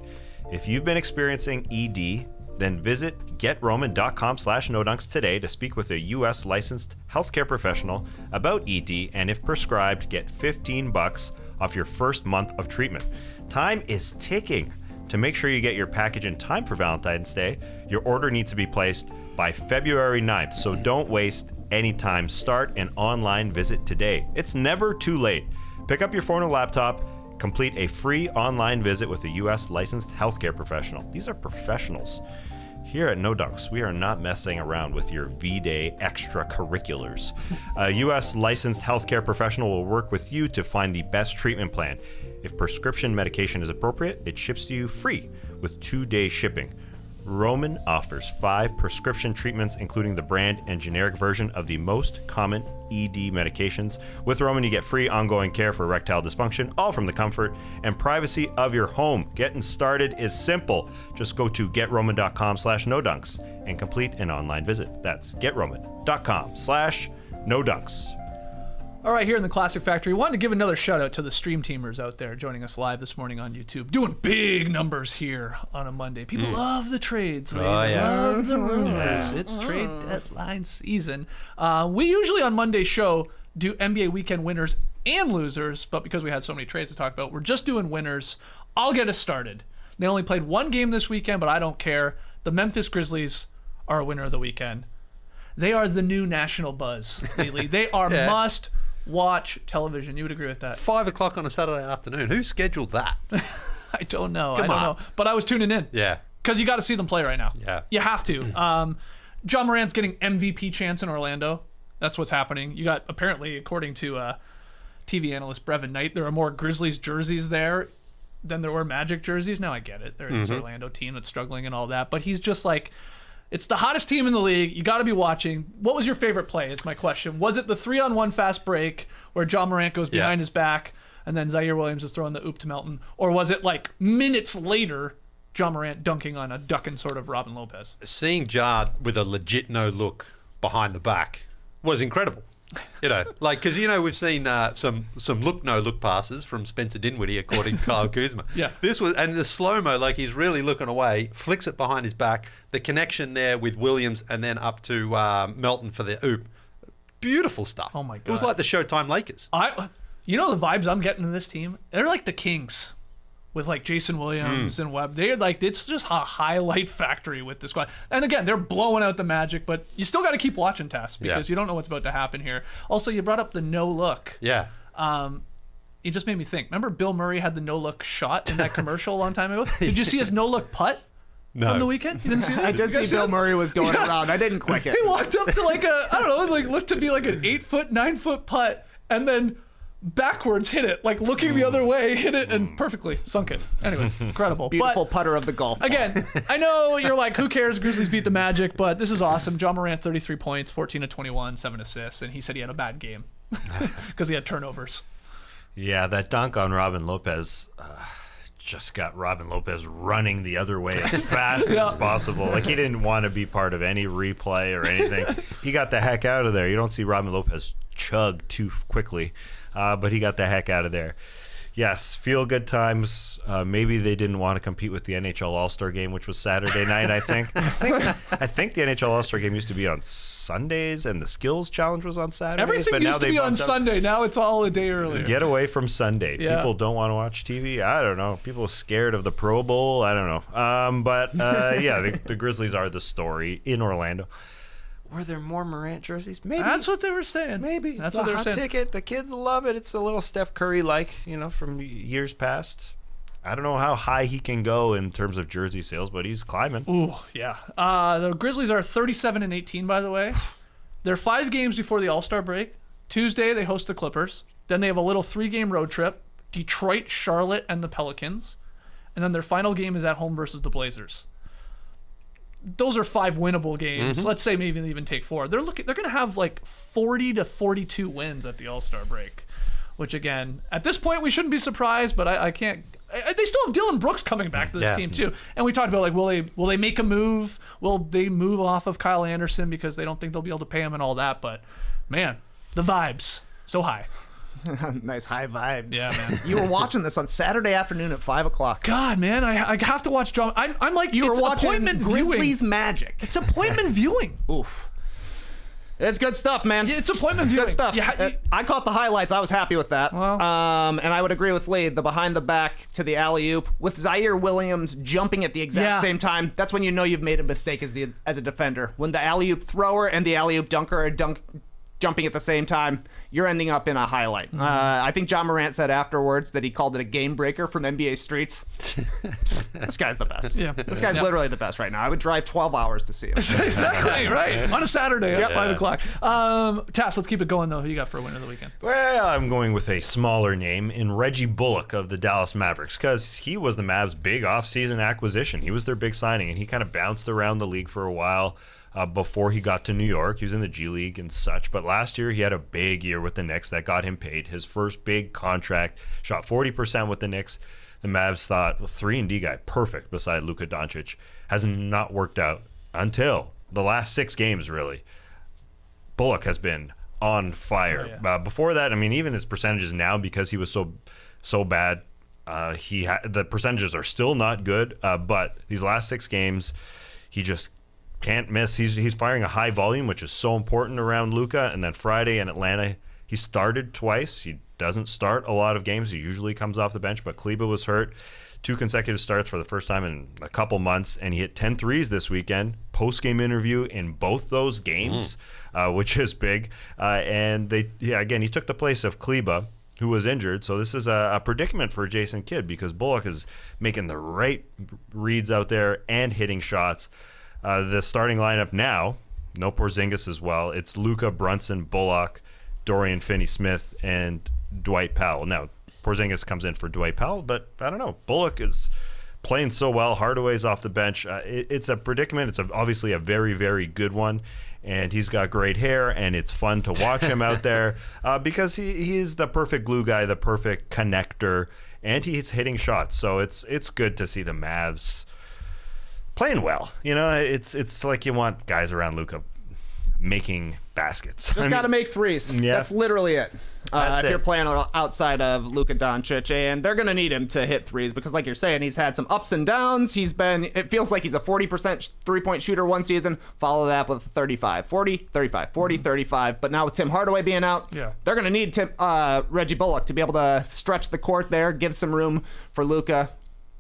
If you've been experiencing ED, then visit GetRoman.com/no-dunks today to speak with a U.S. licensed healthcare professional about ED, and if prescribed, get $15 off your first month of treatment. Time is ticking. To make sure you get your package in time for Valentine's Day, your order needs to be placed by February 9th, so don't waste any time. Start an online visit today. It's never too late. Pick up your phone or laptop, complete a free online visit with a U.S. licensed healthcare professional. These are professionals. Here at No Dunks, we are not messing around with your V-Day extracurriculars. A U.S. licensed healthcare professional will work with you to find the best treatment plan. If prescription medication is appropriate, it ships to you free with 2-day shipping. Roman offers 5 prescription treatments, including the brand and generic version of the most common ED medications. With Roman, you get free ongoing care for erectile dysfunction, all from the comfort and privacy of your home. Getting started is simple. Just go to GetRoman.com/no-dunks and complete an online visit. That's GetRoman.com/no-dunks. All right, here in the Classic Factory, wanted to give another shout out to the stream teamers out there joining us live this morning on YouTube, doing big numbers here on a Monday. People love the trades, Leigh. They love the rumors. It's trade deadline season. We usually on Monday's show do NBA weekend winners and losers, but because we had so many trades to talk about, we're just doing winners. I'll get us started. They only played one game this weekend, but I don't care. The Memphis Grizzlies are a winner of the weekend. They are the new national buzz lately. They are must-watch television. You would agree with that? 5 o'clock on a Saturday afternoon. Who scheduled that? I don't know. Come I don't on. know. But I was tuning in. Yeah. Because you got to see them play right now. Yeah. You have to. John Morant's getting MVP chance in Orlando. That's what's happening. You got, apparently, according to TV analyst Brevin Knight, there are more Grizzlies jerseys there than there were Magic jerseys. Now I get it. They're this Orlando team that's struggling and all that. But he's just like, it's the hottest team in the league. You got to be watching. What was your favorite play? It's my question. Was it the 3-on-1 fast break where John Morant goes behind his back and then Zaire Williams is throwing the oop to Melton? Or was it like minutes later, John Morant dunking on a ducking sort of Robin Lopez? Seeing Jard with a legit no look behind the back was incredible. You know, like, because, you know, we've seen some no look passes from Spencer Dinwiddie, according to Kyle Kuzma. Yeah. This was, and the slow-mo, like he's really looking away, flicks it behind his back, the connection there with Williams and then up to Melton for the oop. Beautiful stuff. Oh, my God. It was like the Showtime Lakers. You know the vibes I'm getting in this team? They're like the Kings with like Jason Williams and Webb. They're like, it's just a highlight factory with this squad. And again, they're blowing out the Magic, but you still got to keep watching Tess because you don't know what's about to happen here. Also, you brought up the no look. Yeah. It just made me think. Remember Bill Murray had the no look shot in that commercial a long time ago? Did you see his no look putt? No. From the weekend? You didn't see that? I did see Bill Murray was going around. I didn't click it. He walked up to like a, I don't know, like looked to be like an 8-foot, 9-foot putt, and then backwards hit it, like looking the other way, hit it, and perfectly sunk it. Anyway, incredible. Beautiful But, putter of the golf ball. again, I know you're like, who cares? Grizzlies beat the Magic, but this is awesome. John Morant, 33 points, 14 to 21, 7 assists, and he said he had a bad game because he had turnovers. Yeah, that dunk on Robin Lopez just got Robin Lopez running the other way as fast as possible. Like, he didn't want to be part of any replay or anything. He got the heck out of there. You don't see Robin Lopez chug too quickly, but he got the heck out of there. Yes, feel good times. Maybe they didn't want to compete with the NHL All-Star Game, which was Saturday night, I think. I think the NHL All-Star Game used to be on Sundays, and the Skills Challenge was on Saturdays. Everything but now used to they be on bumped up. Sunday. Now it's all a day earlier. Get away from Sunday. Yeah. People don't want to watch TV. I don't know. People are scared of the Pro Bowl. I don't know. But the Grizzlies are the story in Orlando. Were there more Morant jerseys? Maybe. That's what they were saying. Maybe. That's It's what a they were hot saying. ticket. The kids love it. It's a little Steph Curry-like, from years past. I don't know how high he can go in terms of jersey sales, but he's climbing. Ooh, yeah. The Grizzlies are 37-18, by the way. They're 5 games before the All-Star break. Tuesday, they host the Clippers. Then they have a little 3-game road trip. Detroit, Charlotte, and the Pelicans. And then their final game is at home versus the Blazers. Those are 5 winnable games. Let's say maybe they even take 4. They're going to have like 40 to 42 wins at the All-Star break, which again, at this point we shouldn't be surprised, but I can't. They still have Dylan Brooks coming back to this team too. And we talked about like, will they make a move? Will they move off of Kyle Anderson because they don't think they'll be able to pay him and all that? But man, the vibes so high. Nice high vibes. Yeah, man. You were watching this on Saturday afternoon at 5 o'clock. God, man, I have to watch John. I'm like, You were it's watching appointment Grizzlies viewing. Magic. It's appointment viewing. Oof. It's good stuff, man. Yeah, it's appointment It's viewing. good stuff. Yeah, I caught the highlights. I was happy with that. Well. And I would agree with Leigh. The behind the back to the alley-oop with Zaire Williams jumping at the exact same time. That's when you know you've made a mistake as a defender. When the alley-oop thrower and the alley-oop dunker are jumping at the same time, you're ending up in a highlight. I think John Morant said afterwards that he called it a game breaker from NBA streets. This guy's the best. Yeah. This guy's literally the best right now. I would drive 12 hours to see him. Exactly, right. On a Saturday at 5 o'clock. Tass, let's keep it going, though. Who you got for a winner of the weekend? Well, I'm going with a smaller name in Reggie Bullock of the Dallas Mavericks because he was the Mavs' big offseason acquisition. He was their big signing, and he kind of bounced around the league for a while. Before he got to New York. He was in the G League and such, but last year he had a big year with the Knicks that got him paid. His first big contract, shot 40% with the Knicks. The Mavs thought, 3-and-D guy, perfect beside Luka Doncic. Has not worked out until the last 6 games, really. Bullock has been on fire. Oh, yeah. Before that, I mean, even his percentages now, because he was so bad, the percentages are still not good, but these last 6 games, he just can't miss. He's firing a high volume, which is so important around Luka. And then Friday in Atlanta, he started twice. He doesn't start a lot of games. He usually comes off the bench, but Kleba was hurt. 2 consecutive starts for the first time in a couple months, and he hit 10 threes this weekend. Post-game interview in both those games, which is big. And again, he took the place of Kleba, who was injured. So this is a predicament for Jason Kidd because Bullock is making the right reads out there and hitting shots. The starting lineup now, no Porzingis as well. It's Luka, Brunson, Bullock, Dorian Finney-Smith, and Dwight Powell. Now, Porzingis comes in for Dwight Powell, but I don't know. Bullock is playing so well. Hardaway's off the bench. It's a predicament. It's obviously a very, very good one. And he's got great hair, and it's fun to watch him out there because he is the perfect glue guy, the perfect connector, and he's hitting shots. So it's good to see the Mavs playing well. It's like you want guys around Luka making baskets. Just got to make threes. Yeah. That's literally it. If you're playing outside of Luka Doncic, and they're going to need him to hit threes because, like you're saying, he's had some ups and downs. It feels like he's a 40% three-point shooter one season. Follow that with 35, 40, 35, 40, 35. But now with Tim Hardaway being out, they're going to need Reggie Bullock to be able to stretch the court there, give some room for Luka,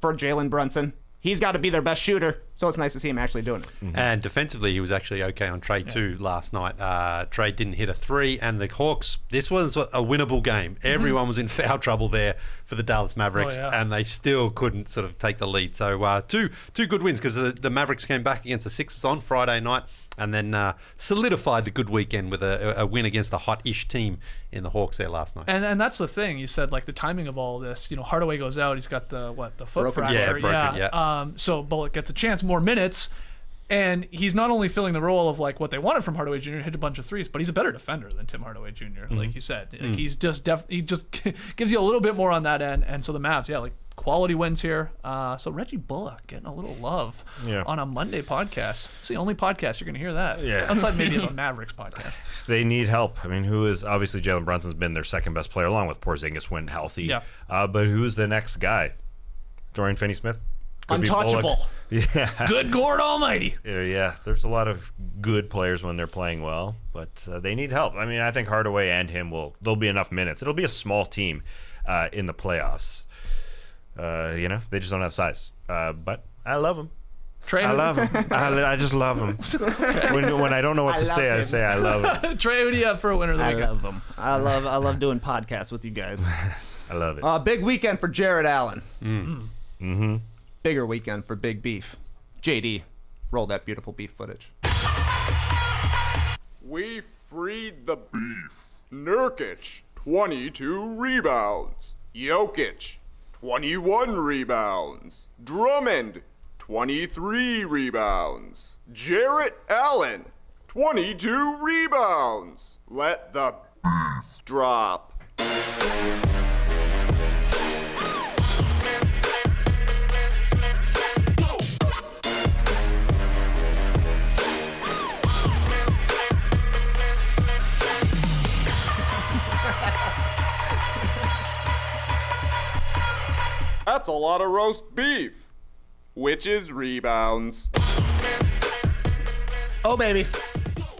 for Jalen Brunson. He's got to be their best shooter, so it's nice to see him actually doing it. Mm-hmm. And defensively, he was actually okay on trade too last night. Trade didn't hit a 3, and the Hawks, this was a winnable game. Everyone was in foul trouble there for the Dallas Mavericks, and they still couldn't sort of take the lead. So two good wins because the Mavericks came back against the Sixers on Friday night and then solidified the good weekend with a win against a hot-ish team in the Hawks there last night. And that's the thing. You said, like, the timing of all this. Hardaway goes out. He's got the foot fracture. So Bullock gets a chance, more minutes, and he's not only filling the role of, like, what they wanted from Hardaway Jr., hit a bunch of threes, but he's a better defender than Tim Hardaway Jr., like you said. Like, he's just he just gives you a little bit more on that end. And so the Mavs, quality wins here. So Reggie Bullock getting a little love on a Monday podcast. It's the only podcast you're going to hear that. Yeah. Outside maybe of a Mavericks podcast. They need help. I mean, who is obviously Jalen Brunson's been their second best player along with Porzingis when healthy. Yeah. But who's the next guy? Dorian Finney-Smith? Could be Bullock. Untouchable. Yeah. Good Gord Almighty. Yeah, there's a lot of good players when they're playing well, but they need help. I mean, I think Hardaway and him there'll be enough minutes. It'll be a small team in the playoffs. They just don't have size. But I love them. Trey, I love him. I just love him. When I don't know what to say, I say I love him. Trey, who do you have for a winner of the weekend? love him. I love doing podcasts with you guys. I love it. Big weekend for Jared Allen. Bigger weekend for Big Beef. JD, roll that beautiful beef footage. We freed the beef. Nurkic, 22 rebounds. Jokic, 21 rebounds. Drummond, 23 rebounds. Jarrett Allen, 22 rebounds. Let the beef drop. That's a lot of roast beef, which is rebounds. Oh, baby.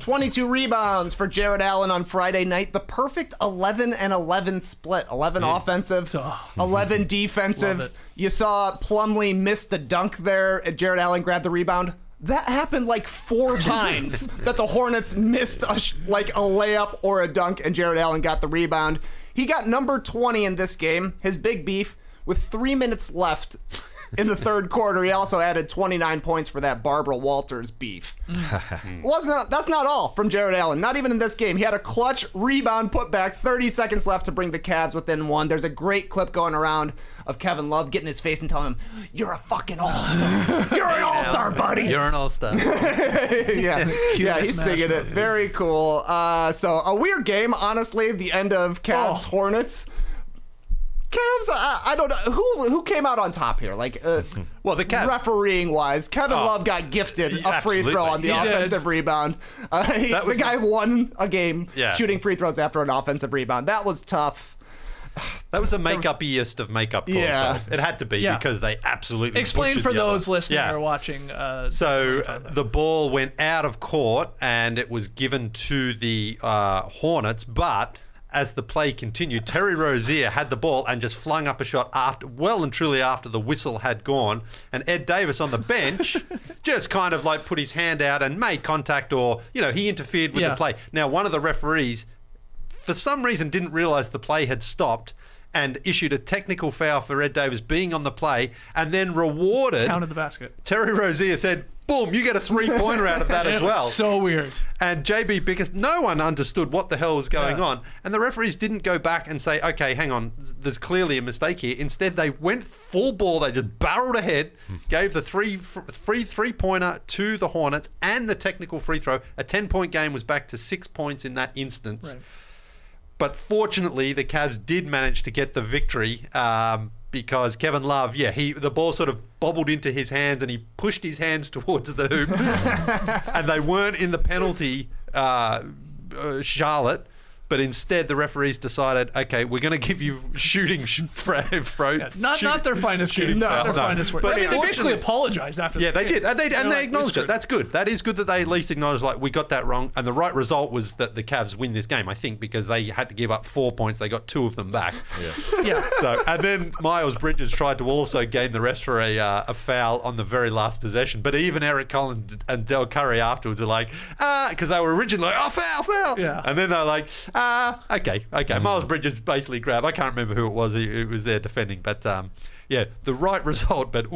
22 rebounds for Jared Allen on Friday night. The perfect 11 and 11 split. 11 offensive, 11 defensive. Love it. You saw Plumlee miss the dunk there. Jared Allen grabbed the rebound. That happened like 4 times that the Hornets missed a layup or a dunk, and Jared Allen got the rebound. He got number 20 in this game. His big beef. With 3 minutes left in the third quarter, he also added 29 points for that Barbara Walters beef. That's not all from Jared Allen. Not even in this game. He had a clutch rebound putback, 30 seconds left to bring the Cavs within 1. There's a great clip going around of Kevin Love getting his face and telling him, "You're a fucking all-star. You're an all-star, buddy." You're an all-star. yeah, he's Smash singing it. Mouth. Very cool. So a weird game, honestly. The end of Cavs Hornets. Cavs, I don't know who came out on top here. Well, the Cavs, refereeing wise, Kevin Love got gifted a free throw on the offensive rebound. The guy won a game shooting free throws after an offensive rebound. That was tough. That was the makeupiest of makeup calls. Yeah. Though. It had to be because they absolutely Explain butchered for the other. those listening or watching. So the ball went out of court and it was given to the Hornets, but as the play continued, Terry Rozier had the ball and just flung up a shot well and truly after the whistle had gone. And Ed Davis on the bench just kind of like put his hand out and made contact, or, he interfered with the play. Now, one of the referees, for some reason, didn't realize the play had stopped and issued a technical foul for Ed Davis being on the play, and then rewarded. Counted the basket. Terry Rozier said, boom, you get a 3-pointer out of that as well. So weird. And JB Bickus, no one understood what the hell was going on. And the referees didn't go back and say, okay, hang on, there's clearly a mistake here. Instead, they went full ball. They just barreled ahead, gave the free three-pointer to the Hornets and the technical free throw. A 10-point game was back to 6 points in that instance. Right. But fortunately, the Cavs did manage to get the victory because Kevin Love, the ball sort of bobbled into his hands and he pushed his hands towards the hoop. And they weren't in the penalty, Charlotte. But instead, the referees decided, okay, we're going to give you shooting not their finest game. Not their finest work. But they basically apologized after the they game. did. And they acknowledged screwed it. That's good. That is good that they at least acknowledged, we got that wrong. And the right result was that the Cavs win this game, I think, because they had to give up 4 points. They got 2 of them back. Yeah. And then Miles Bridges tried to also game the refs for a foul on the very last possession. But even Eric Collins and Del Curry afterwards were like, because they were originally like, foul. Yeah. And then they're like, okay. Miles Bridges basically grabbed. I can't remember who it was. It was there defending, but the right result. But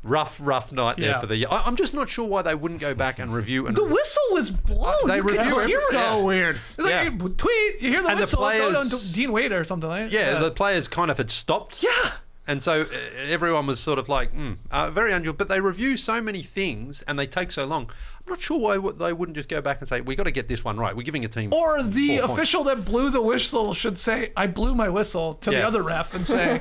rough night there for the. I'm just not sure why they wouldn't go back and review. And the whistle was blown. They review it. So weird. It's like, tweet. You hear the And the whistle? players- It's on Dean Wade or something like that. The players kind of had stopped. Yeah. And so everyone was sort of like, very unusual. But they review so many things and they take so long. I'm not sure why they wouldn't just go back and say, we got to get this one right. We're giving a team. Or the 4 points. official that blew the whistle should say, I blew my whistle to the other ref and say,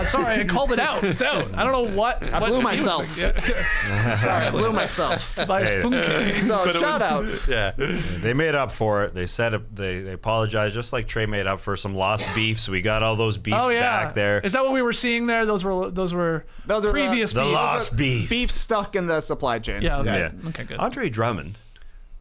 sorry, I called it out. It's out. I don't know what. I blew myself. Sorry, I blew myself. Tobias Funke. So shout out. Yeah. They made up for it. They said they apologized, just like Trey made up for some lost beefs. We got all those beefs back there. Is that what we were seeing there? Those were previous the beefs. lost beefs. Beef stuck in the supply chain. Yeah. Okay. Yeah. Okay. Good. Andre Drummond,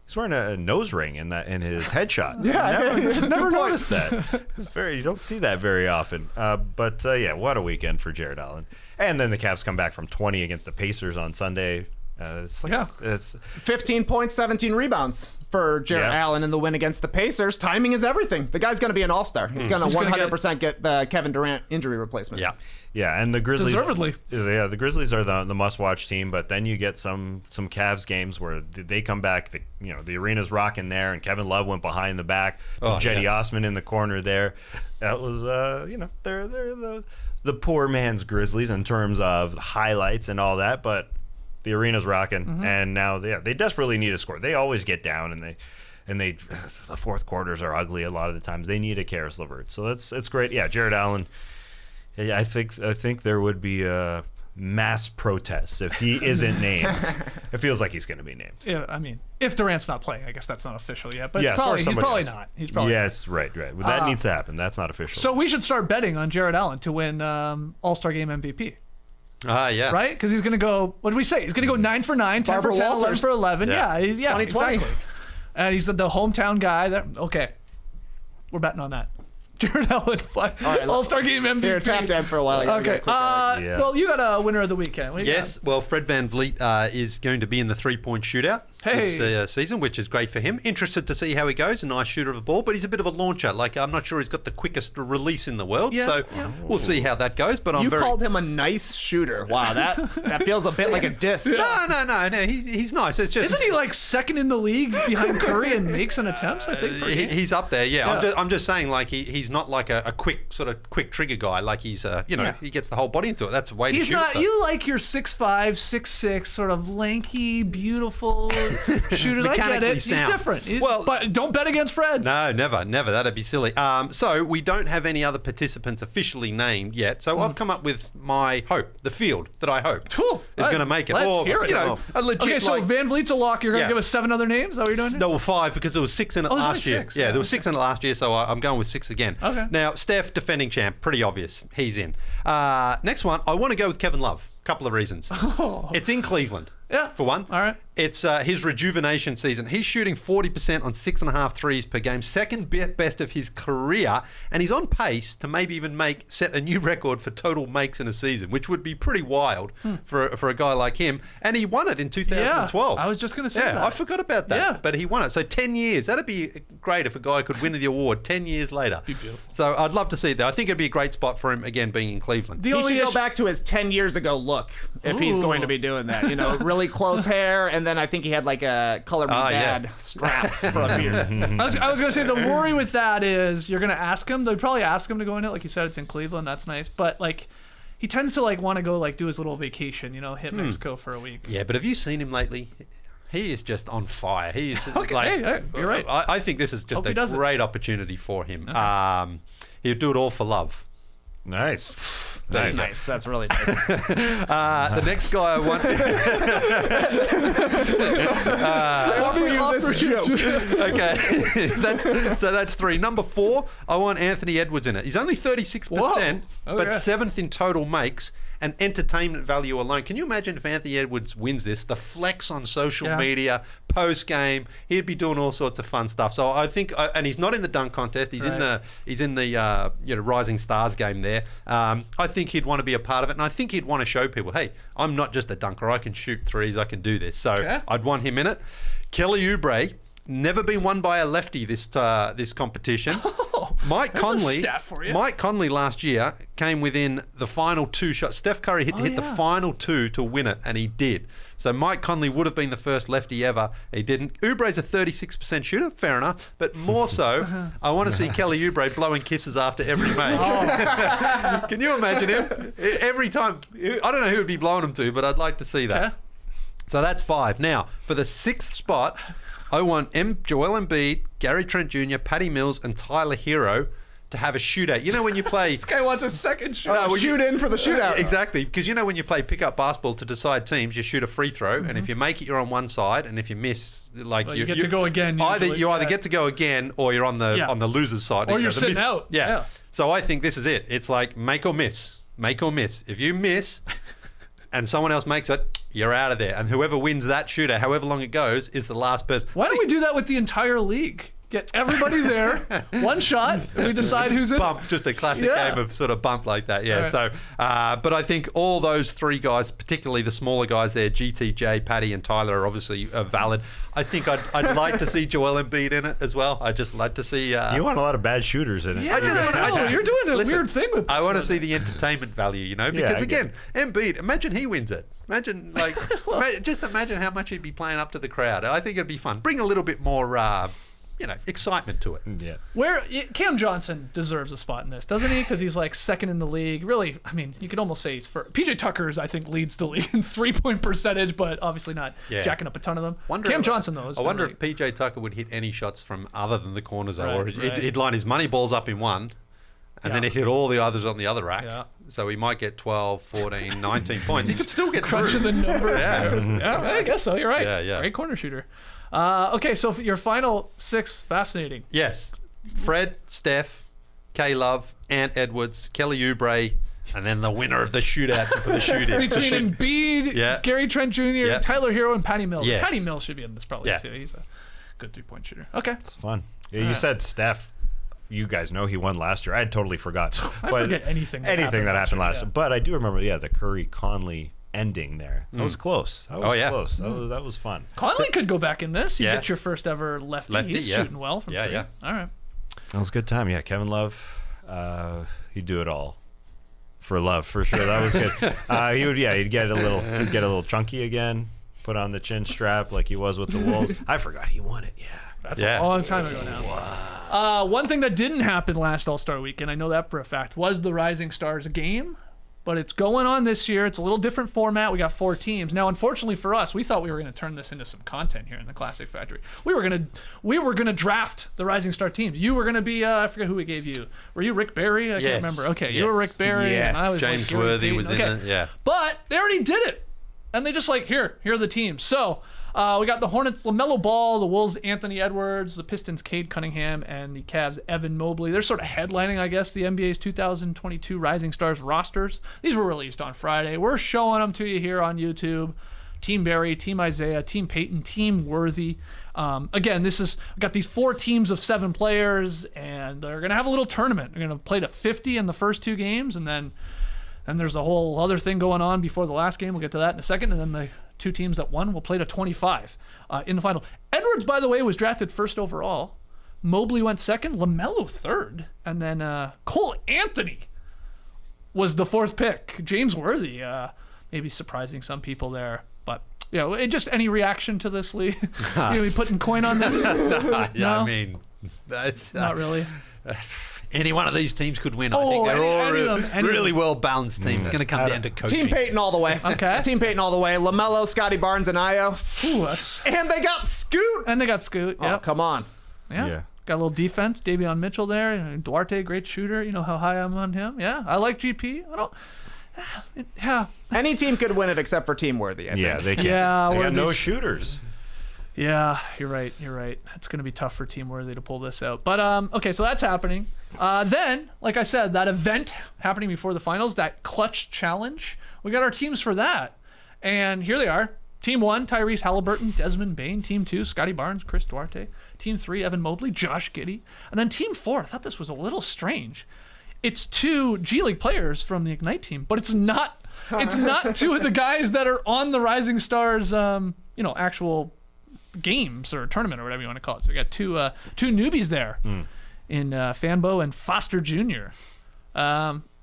he's wearing a nose ring in his headshot. Yeah, never noticed that. You don't see that very often. But what a weekend for Jared Allen. And then the Cavs come back from 20 against the Pacers on Sunday. It's like Yeah. it's 15 points, 17 rebounds for Jarrett Yeah. Allen in the win against the Pacers. Timing is everything. The guy's going to be an all-star. He's going to He's gonna 100% get the Kevin Durant injury replacement. Yeah, and the Grizzlies Deservedly. Yeah, the Grizzlies are the must-watch team, but then you get some Cavs games where they come back. The arena's rocking there, and Kevin Love went behind the back. Jetty Osman in the corner there. That was they're the poor man's Grizzlies in terms of highlights and all that, but the arena's rocking, and now they desperately need a score. They always get down, and they the fourth quarters are ugly a lot of the times. They need a Caris LeVert, so it's great. Yeah, Jarrett Allen. Yeah, I think there would be a mass protest if he isn't named. It feels like he's going to be named. Yeah, I mean, if Durant's not playing, I guess that's not official yet. But Yes, he's somebody probably else. not. He's probably yes, right. Well, that needs to happen. That's not official. So we should start betting on Jarrett Allen to win All-Star Game MVP. Yeah. Right? Because he's going to go, what did we say? He's going to go 9 for 9, 10 for Barbara 10, 11 Walters. for 11. Yeah. Yeah, 2020. exactly. And he's the hometown guy. Okay. We're betting on that. Jarrett Allen, All-Star Game MVP. Here, tap dance for a while. Okay. Yeah. Well, you got a winner of the weekend. What do you Yes, well, Fred VanVleet is going to be in the three-point shootout this season, which is great for him. Interested to see how he goes. A nice shooter of the ball, but he's a bit of a launcher. Like, I'm not sure he's got the quickest release in the world, so we'll see how that goes. But You called him a nice shooter. Wow, that feels a bit like a diss. No. He's nice. It's just Isn't he like second in the league behind Curry in makes and attempts? I think. he's up there. Yeah. I'm just saying, like he's not like a quick trigger guy. Like he's he gets the whole body into it. That's a way to He's shoot. not. You like your 6'5", 6'6", sort of lanky, beautiful shooters. I get Mechanically it. sound. He's different. Well- but don't bet against Fred. No, never. That'd be silly. So we don't have any other participants officially named yet. So I've come up with my hope, the field that I hope Cool. is going to make it. Let's Or hear it. a legit. Okay, so like, VanVleet's a lock. You're going to Yeah. give us 7 other names? Is that what you're doing? No, well, 5 because there was 6 in it Oh, there's last only year. 6. Yeah, there was 6 in it last year, so I'm going with 6 again. Okay. Now, Steph, defending champ, pretty obvious. He's in. Next one, I want to go with Kevin Love. Couple of reasons. It's in Cleveland. Yeah. For one. All right. It's his rejuvenation season. He's shooting 40% on 6.5 threes per game, second best of his career, and he's on pace to maybe even set a new record for total makes in a season, which would be pretty wild for a guy like him. And he won it in 2012. I was just going to say that. I forgot about that. Yeah. But he won it. So 10 years. That'd be great if a guy could win the award 10 years later. Be beautiful. So I'd love to see that. I think it'd be a great spot for him, again, being in Cleveland. The He only should go issue- back to his 10 years ago look if he's going to be doing that. Really close hair, and then I think he had like a Color Me Bad strap for a beard. I was going to say the worry with that is you're going to ask him. They'd probably ask him to go in it. Like you said, it's in Cleveland. That's nice. But like he tends to like want to go like do his little vacation, hit Mexico for a week. Yeah, but have you seen him lately? He is just on fire. He is hey, you're right. I think this is just Hope he a does it. great opportunity for him. He'll do it all for love. nice. That's nice. That's really nice. The next guy I want. I offer you this joke. Okay, that's 3. Number 4, I want Anthony Edwards in it. He's only 36%, Whoa. but Okay. 7th in total makes and entertainment value alone. Can you imagine if Anthony Edwards wins this? The flex on social media, post game, he'd be doing all sorts of fun stuff. So I think, and he's not in the dunk contest. He's in the Rising Stars game there. I think he'd want to be a part of it, and I think he'd want to show people, hey, I'm not just a dunker. I can shoot threes. I can do this. So I'd want him in it. Kelly Oubre, never been won by a lefty this competition. Mike Conley, stat for you. Mike Conley last year came within the final 2 shots. Steph Curry hit the final 2 to win it, and he did. So Mike Conley would have been the first lefty ever. He didn't. Oubre's a 36% shooter, fair enough. But more so, I want to see Kelly Oubre blowing kisses after every make. Can you imagine him? Every time. I don't know who would be blowing him to, but I'd like to see that. Okay. So that's 5. Now, for the 6th spot, I want Joel Embiid, Gary Trent Jr., Patty Mills, and Tyler Hero to have a shootout. You know when you play... This guy wants a second shot. Shoot in for the shootout. Exactly, because you know when you play pickup basketball to decide teams, you shoot a free throw, and if you make it, you're on one side, and if you miss, like you get to go again. You either get to go again, or you're on the loser's side. Or you're the sitting out. Yeah. So I think this is it. It's like make or miss. Make or miss. If you miss, and someone else makes it, you're out of there. And whoever wins that shooter, however long it goes, is the last person. Why don't we do that with the entire league? Get everybody there. One shot. And we decide who's in. Bump, just a classic game of sort of bump like that. Yeah. Right. So, but I think all those three guys, particularly the smaller guys there, GTJ, Paddy, and Tyler, are obviously valid. I think I'd like to see Joel Embiid in it as well. I'd just like to see. You want a lot of bad shooters in it. Yeah, you're doing a weird thing with this. I want to one. see the entertainment value, you know, because again, Embiid, imagine he wins it. Imagine just imagine how much he'd be playing up to the crowd. I think it'd be fun. Bring a little bit more, excitement to it. Yeah. Where Cam Johnson deserves a spot in this, doesn't he? Because he's like second in the league. Really, I mean, you could almost say he's first. PJ Tucker's, I think, leads the league in 3-point percentage, but obviously not jacking up a ton of them. Cam Johnson, though, I wonder if PJ Tucker would hit any shots from other than the corners, or he'd line his money balls up in one. And then he'd hit all the others on the other rack. Yeah. So he might get 12, 14, 19 points. He could still get crunching the numbers. Yeah, I guess so. You're right. Yeah. Great corner shooter. Okay, so for your final six, fascinating. Yes. Fred, Steph, K-Love, Ant Edwards, Kelly Oubre, and then the winner of the shootout for the shooting. Between Embiid, Gary Trent Jr., Tyler Hero, and Patty Mills. Yes. Patty Mills should be in this probably too. He's a good 3-point shooter. Okay. It's fun. Yeah, you said Steph. You guys know he won last year. I totally forgot. I forget anything that happened last year. But I do remember, the Curry-Conley ending there. That was close. That was close. That was fun. Conley could go back in this. You get your first ever lefty. He's shooting well from three. Yeah. All right. That was a good time. Yeah, Kevin Love, he'd do it all for love, for sure. That was good. He'd get a little chunky again, put on the chin strap like he was with the Wolves. I forgot he won it. Yeah. That's a long time ago now. Wow. One thing that didn't happen last All-Star Weekend, I know that for a fact, was the Rising Stars game. But it's going on this year. It's a little different format. We got 4 teams. Now, unfortunately for us, we thought we were going to turn this into some content here in the Classic Factory. We were going to draft the Rising Star teams. You were going to be I forget who we gave you. Were you Rick Barry? I can't remember. Okay, you were Rick Barry. Yes. And I was James Worthy was in it. Yeah. But they already did it. And they just here are the teams. So we got the Hornets, LaMelo Ball, the Wolves, Anthony Edwards, the Pistons, Cade Cunningham, and the Cavs, Evan Mobley. They're sort of headlining, I guess, the NBA's 2022 Rising Stars rosters. These were released on Friday. We're showing them to you here on YouTube. Team Barry, Team Isaiah, Team Peyton, Team Worthy. Again, we've got these 4 teams of 7 players, and they're going to have a little tournament. They're going to play to 50 in the first 2 games, and then there's a whole other thing going on before the last game. We'll get to that in a second. And then the 2 teams that won will play to 25 in the final. Edwards, by the way, was drafted first overall. Mobley went second. LaMelo third. And then Cole Anthony was the 4th pick. James Worthy, maybe surprising some people there. But, just any reaction to this, Leigh? You be putting coin on this? Yeah, No? I mean, that's Not really. any one of these teams could win. I think they're all really well balanced teams. It's going to come down to coaching. Team Peyton all the way. Okay. Team Peyton all the way. LaMelo, Scotty Barnes, and Io. Ooh, And they got Scoot. and they got Scoot. Oh, Yep. come on. Yeah. Got a little defense. Davion Mitchell there. Duarte, great shooter. You know how high I'm on him. Yeah. I like GP. Yeah. Any team could win it except for Team Worthy, I think. They can't. Yeah, They got Worthy's- no shooters. Yeah, you're right. It's going to be tough for Team Worthy to pull this out. But, okay, so that's happening. Then, like I said, that event happening before the finals, that clutch challenge, we got our teams for that. And here they are. Team 1, Tyrese Halliburton, Desmond Bane. Team 2, Scotty Barnes, Chris Duarte. Team 3, Evan Mobley, Josh Giddey. And then Team 4, I thought this was a little strange. It's 2 G League players from the Ignite team, but it's not 2 of the guys that are on the Rising Stars, actual games or tournament or whatever you want to call it. So we got two newbies there in Fanbo and Foster Jr.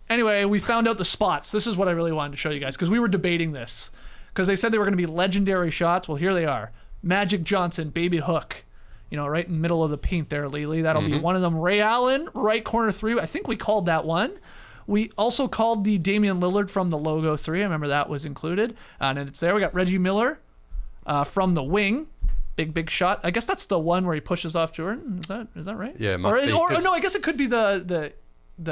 Anyway, we found out the spots. This is what I really wanted to show you guys because we were debating this because they said they were going to be legendary shots. Well, here they are. Magic Johnson, baby hook, right in the middle of the paint there, Leigh. That'll be one of them. Ray Allen, right corner 3. I think we called that one. We also called the Damian Lillard from the logo 3. I remember that was included. And it's there. We got Reggie Miller from the wing. Big shot. I guess that's the one where he pushes off Jordan. Is that right? Yeah, it must be. Or no, I guess it could be the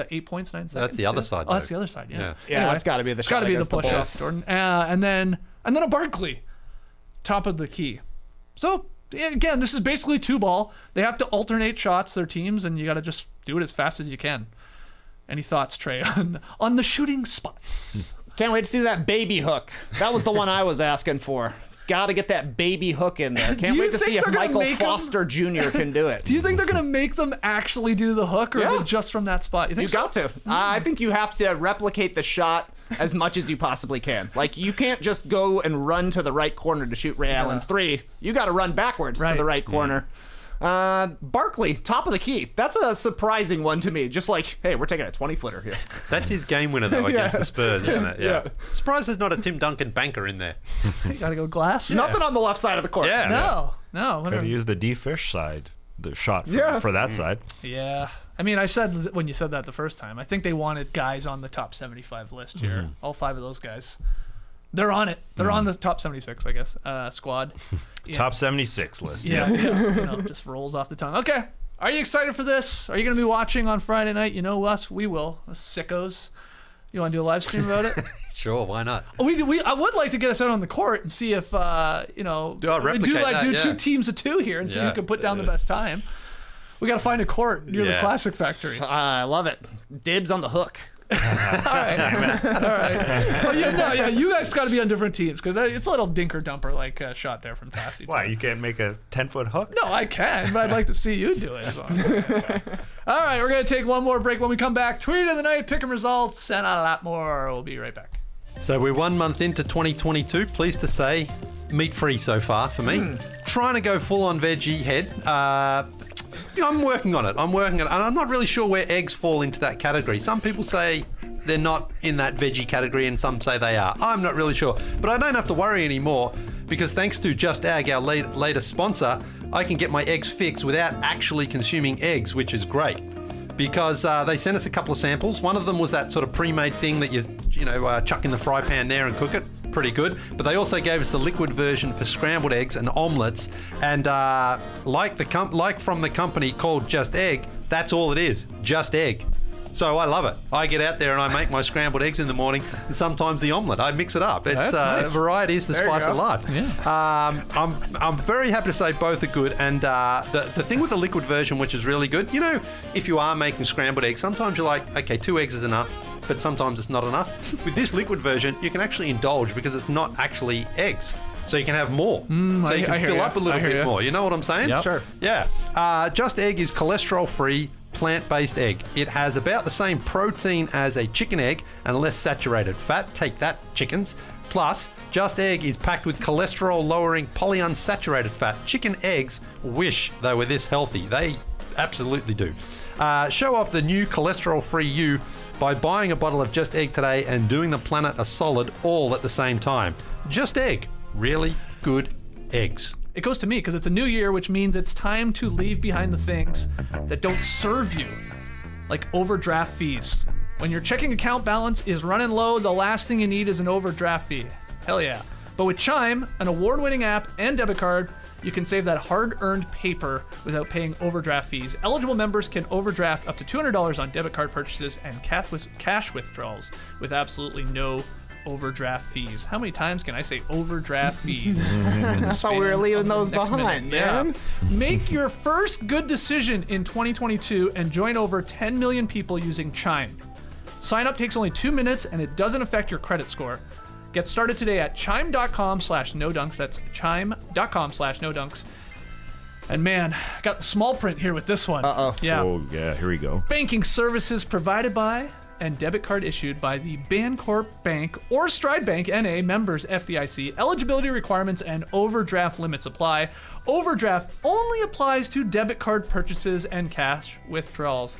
8 points, 9 seconds. That's the other side. Oh, that's the other side. Yeah. Yeah, it's got to be the It's got shot to be the against the push off Bulls. Jordan. And then a Barkley, top of the key. So again, this is basically 2-ball. They have to alternate shots, their teams, and you got to just do it as fast as you can. Any thoughts, Trey, on the shooting spots? Can't wait to see that baby hook. That was the one I was asking for. got to get that baby hook in there. Can't you wait to think see if they're gonna Michael make him- Foster Jr. can do it. Do you think they're gonna make them actually do the hook, or is Yeah. it just from that spot? You think You got to. I think you have to replicate the shot as much as you possibly can. Like, you can't just go and run to the right corner to shoot Ray Allen's three. You got to run backwards to Right. the right corner. Barkley, top of the key. That's a surprising one to me. Just like, hey, we're taking a 20-footer here. That's his game winner, though, against the Spurs, isn't it? Yeah. Surprised there's not a Tim Duncan banker in there. You gotta go glass. Nothing on the left side of the court. Yeah. No. Could Whatever. have used the D-Fish side, the shot Yeah. for that side. Yeah. I mean, I said when you said that the first time, I think they wanted guys on the top 75 list here. All 5 of those guys. They're on it. They're on the top 76, I guess, squad. Yeah. Top 76 list. Yeah. Just rolls off the tongue. Okay. Are you excited for this? Are you going to be watching on Friday night? You know us. We will. Us sickos. You want to do a live stream about it? Sure, why not? I would like to get us out on the court and see if, replicate that, do yeah. 2 teams of 2 here and see who Yeah. can put down the best time. We got to find a court near the Yeah. Classic Factory. I love it. Dibs on the hook. All right. Well, you guys got to be on different teams because it's a little dinker dumper like shot there from Tassie. Why, you can't make a 10-foot hook? No, I can, but I'd like to see you do it. So. All right, we're going to take one more break. When we come back, tweet of the night, pick 'em results, and a lot more. We'll be right back. So we're 1 month into 2022. Pleased to say, meat-free so far for me. Trying to go full-on veggie head. I'm working on it. And I'm not really sure where eggs fall into that category. Some people say they're not in that veggie category and some say they are. I'm not really sure. But I don't have to worry anymore because thanks to Just Ag, our latest sponsor, I can get my eggs fixed without actually consuming eggs, which is great. Because they sent us a couple of samples. One of them was that sort of pre-made thing that you chuck in the fry pan there and cook it. Pretty good. But they also gave us a liquid version for scrambled eggs and omelets. And like from the company called Just Egg, that's all it is. Just egg. So I love it. I get out there and I make my scrambled eggs in the morning and sometimes the omelette. I mix it up. It's That's nice. variety is the spice of life. Yeah. I'm very happy to say both are good. And the thing with the liquid version, which is really good, if you are making scrambled eggs, sometimes you're like, okay, 2 eggs is enough. But sometimes it's not enough. With this liquid version, you can actually indulge because it's not actually eggs. So you can have more. So you can fill up a little bit more. You know what I'm saying? Yep. Sure. Yeah. Just Egg is cholesterol-free, plant-based egg. It has about the same protein as a chicken egg and less saturated fat. Take that, chickens. Plus, Just Egg is packed with cholesterol-lowering polyunsaturated fat. Chicken eggs wish they were this healthy. They absolutely do. Show off the new cholesterol-free you by buying a bottle of Just Egg today and doing the planet a solid all at the same time. Just Egg. Really good eggs. It goes to me because it's a new year, which means it's time to leave behind the things that don't serve you, like overdraft fees. When your checking account balance is running low, the last thing you need is an overdraft fee. Hell yeah. But with Chime, an award-winning app and debit card, you can save that hard-earned paper without paying overdraft fees. Eligible members can overdraft up to $200 on debit card purchases and cash withdrawals with absolutely no overdraft fees. How many times can I say overdraft fees? I thought we were leaving those behind, man. Make your first good decision in 2022 and join over 10 million people using Chime. Sign up takes only 2 minutes and it doesn't affect your credit score. Get started today at chime.com/nodunks. That's chime.com/nodunks. And man, I got the small print here with this one. Uh-oh. Yeah. Oh, yeah, here we go. Banking services provided by and debit card issued by the Bancorp Bank or Stride Bank NA, members FDIC. Eligibility requirements and overdraft limits apply. Overdraft only applies to debit card purchases and cash withdrawals.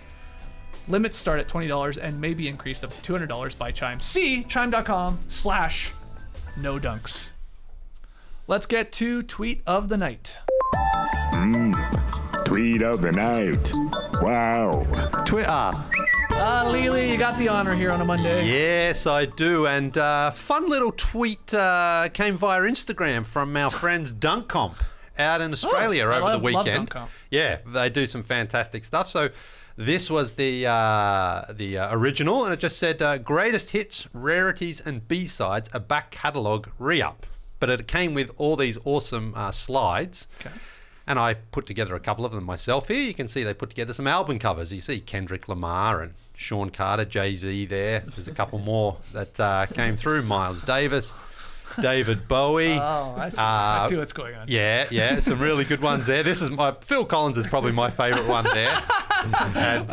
Limits start at $20 and may be increased up to $200 by Chime. See chime.com/nodunks. Let's get to tweet of the night. Tweet of the night. Wow. Twitter. Leigh, you got the honor here on a Monday. Yes, I do. And fun little tweet came via Instagram from our friends Dunk Comp out in Australia over the love weekend. Dunk Comp. Yeah, they do some fantastic stuff. So this was the original, and it just said greatest hits, rarities, and B-sides, a back catalogue re-up. But it came with all these awesome slides. Okay. And I put together a couple of them myself here. You can see they put together some album covers. You see Kendrick Lamar and Sean Carter, Jay-Z there. There's a couple more that came through. Miles Davis. David Bowie. Oh, I see what's going on. Yeah, some really good ones there. Phil Collins is probably my favourite one there. And,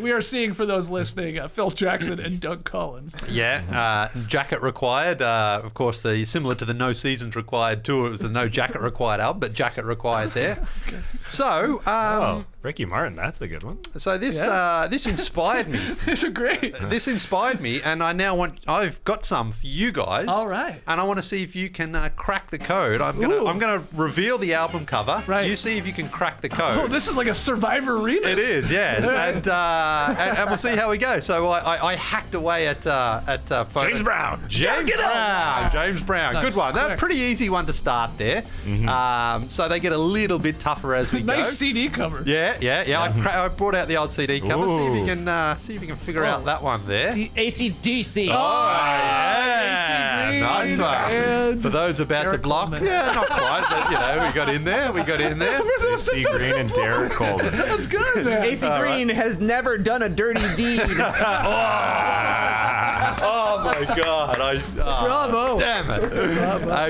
we are seeing, for those listening, Phil Jackson and Doug Collins. Yeah, Jacket Required. Of course, similar to the No Seasons Required tour, it was the No Jacket Required album, but Jacket Required there. Okay. So, Ricky Martin, that's a good one. So this inspired me. These are great. This inspired me, and I've got some for you guys. All right. And I want to see if you can crack the code. I'm gonna reveal the album cover. Right. You see if you can crack the code. Oh, this is like a Survivor remix. It is, yeah. And we'll see how we go. So I hacked away at James Brown. James Brown. Nice. Good one. That's a pretty easy one to start there. Mm-hmm. So they get a little bit tougher as we go. Nice CD cover. Yeah. I brought out the old CD cover. See if you can figure out that one there. AC/DC. Oh, yeah. AC Green Nice one. and For those about Derek the block, Coleman. yeah, not quite, but we got in there. AC Green and Derek Coleman. That's good, man. AC Green has never done a dirty deed. Oh my God! Bravo. Damn it!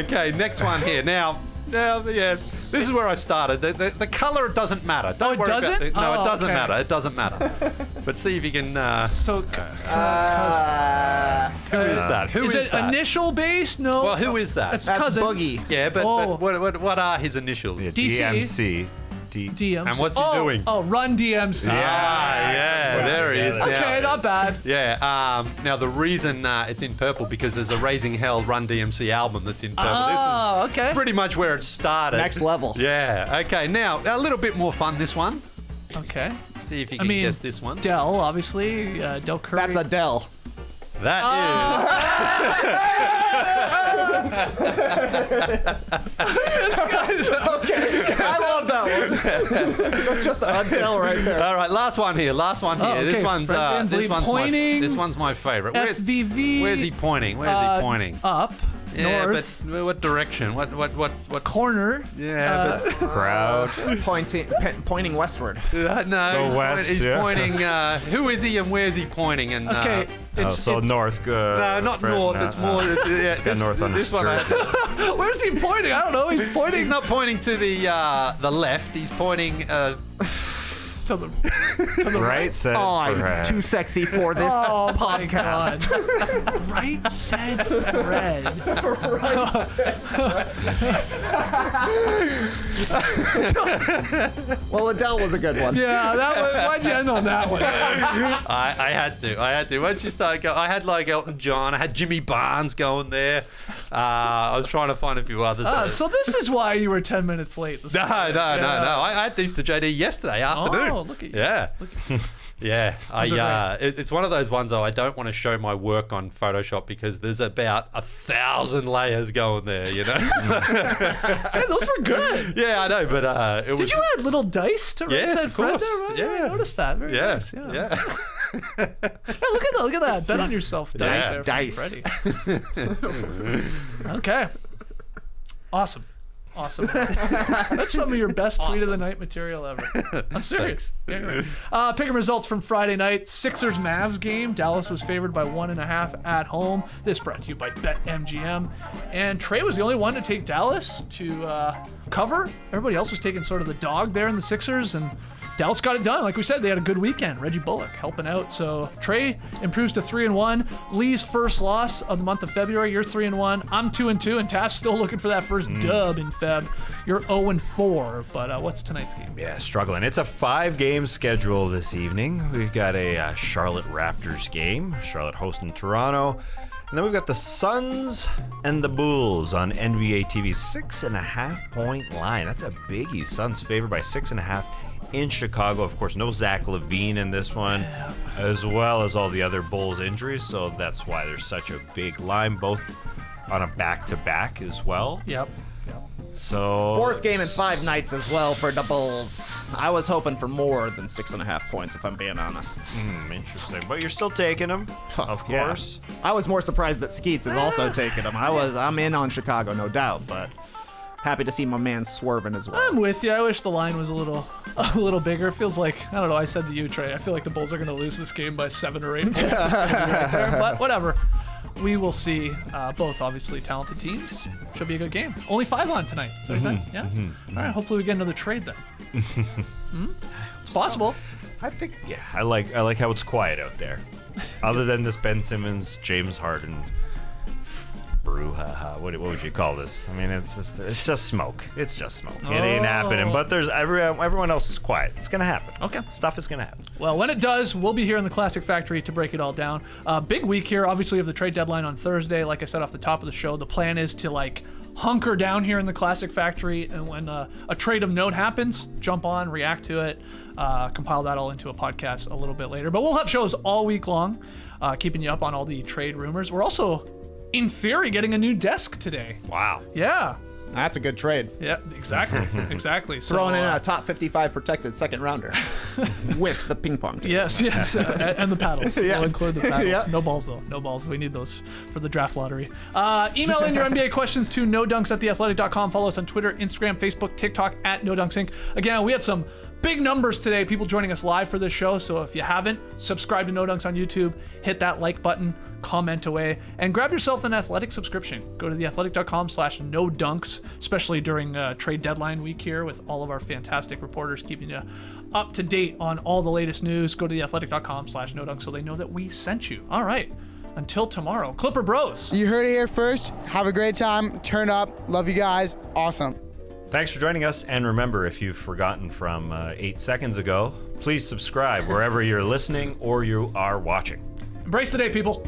Okay, next one here. Now, yeah, this is where I started. The color doesn't matter. Don't worry doesn't? about it. No, it doesn't okay. matter. It doesn't matter. But see if you can. So, Who is that? Who is is it that? initial base? No. Well, who is that? That's That's cousins. Boogie. Yeah, but what are his initials? DC. DMC. DMC. And what's he doing? Oh, Run DMC. Yeah, there he is. Okay, Okay, not bad. Yeah. Now the reason it's in purple because there's a Raising Hell Run DMC album that's in purple. Oh, This is okay. pretty much where it started. Next level. Yeah. Okay. Now a little bit more fun. This one. Okay. See if you can guess this one. Dell, obviously. Del Curry. That's Adele. That This guy's I love that one. That's just Adele right is. there. All right. Last one here. This okay. one's Fred VanVleet pointing. this one's my favorite. FVV. Where's he pointing? Where's he pointing? Up. Yeah, North. but what direction? What? Corner. Yeah, but Crowd. Pointing westward. no, Go west, he's yeah. pointing. Who is he and where's he pointing? And Okay. North. no, not Fred, north. no, it's more. It's got north on this the one. jersey. Where's he pointing? I don't know. He's pointing He's not pointing to the left. He's pointing. to the Right said I'm Fred. too sexy for this Oh my podcast. God. Right said Fred. Well, Adele was a good one. Yeah, that was, why'd you end on that one? I had to. Once you start going, I had like Elton John. I had Jimmy Barnes going there. I was trying to find a few others. So this is why you were 10 minutes late. No. I had these to JD yesterday afternoon. Oh, look at you. Yeah. Look at Yeah, are it's one of those ones though. I don't want to show my work on Photoshop because there's about 1,000 layers going there. You know. Hey, those were good. Yeah, I know, but it was. Did you add little dice to Yes, Right Said of Fred course. there? Right? Yeah. I noticed that. Very Yeah, nice. Yeah. yeah. Hey, look at that. Bet on yourself. Dice Yeah. there. Dice. Freddie. Okay. Awesome. That's some of your best tweet of the night material ever. I'm serious. Yeah, right. Picking results from Friday night. Sixers Mavs game. Dallas was favored by 1.5 at home. This brought to you by BetMGM. And Trey was the only one to take Dallas to cover. Everybody else was taking sort of the dog there in the Sixers, and Dallas got it done. Like we said, they had a good weekend. Reggie Bullock helping out. So Trey improves to 3-1. Leigh's first loss of the month of February. You're 3-1. I'm 2-2, and Tass still looking for that first dub in Feb. You're 0-4. But what's tonight's game? Yeah, struggling. It's a 5-game schedule this evening. We've got a Charlotte Raptors game. Charlotte hosting Toronto. And then we've got the Suns and the Bulls on NBA TV's 6.5-point line. That's a biggie. Suns favored by 6.5 in Chicago. Of course, no Zach LaVine in this one, as well as all the other Bulls injuries. So that's why there's such a big line, both on a back-to-back as well. Yep. So Fourth game in 5 nights as well for the Bulls. I was hoping for more than 6.5 points, if I'm being honest. Interesting. But you're still taking them, of Yeah. course. I was more surprised that Skeets is also taking them. I'm in on Chicago, no doubt, but happy to see my man swerving as well. I'm with you. I wish the line was a little bigger. It feels like, I don't know, I said to you, Trey, I feel like the Bulls are going to lose this game by 7 or 8 points. It's gonna be right there, but whatever. we will see both obviously talented teams. Should be a good game. Only 5 on tonight. So is that? Yeah. All right. Hopefully we get another trade then. It's possible. I think, yeah, I like how it's quiet out there. Other than this Ben Simmons, James Harden brouhaha. What would you call this? I mean, it's just smoke. It's just smoke. It ain't happening. But there's everyone else is quiet. It's gonna happen. Okay. Stuff is gonna happen. Well, when it does, we'll be here in the Classic Factory to break it all down. Big week here. Obviously, we have the trade deadline on Thursday. Like I said off the top of the show, the plan is to hunker down here in the Classic Factory, and when a trade of note happens, jump on, react to it, compile that all into a podcast a little bit later. But we'll have shows all week long, keeping you up on all the trade rumors. We're also, in theory, getting a new desk today. Wow. Yeah. That's a good trade. Yeah, exactly. Exactly. So, Throwing in a top 55 protected second rounder with the ping pong table. Yes, and the paddles. Yeah. We'll include the paddles. Yeah. No balls, though. No balls. We need those for the draft lottery. Email in your NBA questions to nodunks@theathletic.com. Follow us on Twitter, Instagram, Facebook, TikTok @NoDunksInc. Again, we had some big numbers today, people joining us live for this show. So if you haven't, subscribe to No Dunks on YouTube, hit that like button, comment away, and grab yourself an Athletic subscription. Go to theathletic.com/NoDunks, especially during trade deadline week here with all of our fantastic reporters keeping you up to date on all the latest news. Go to theathletic.com/NoDunks so they know that we sent you. All right. Until tomorrow, Clipper Bros. You heard it here first. Have a great time. Turn up. Love you guys. Awesome. Thanks for joining us, and remember, if you've forgotten from 8 seconds ago, please subscribe wherever you're listening or you are watching. Embrace the day, people.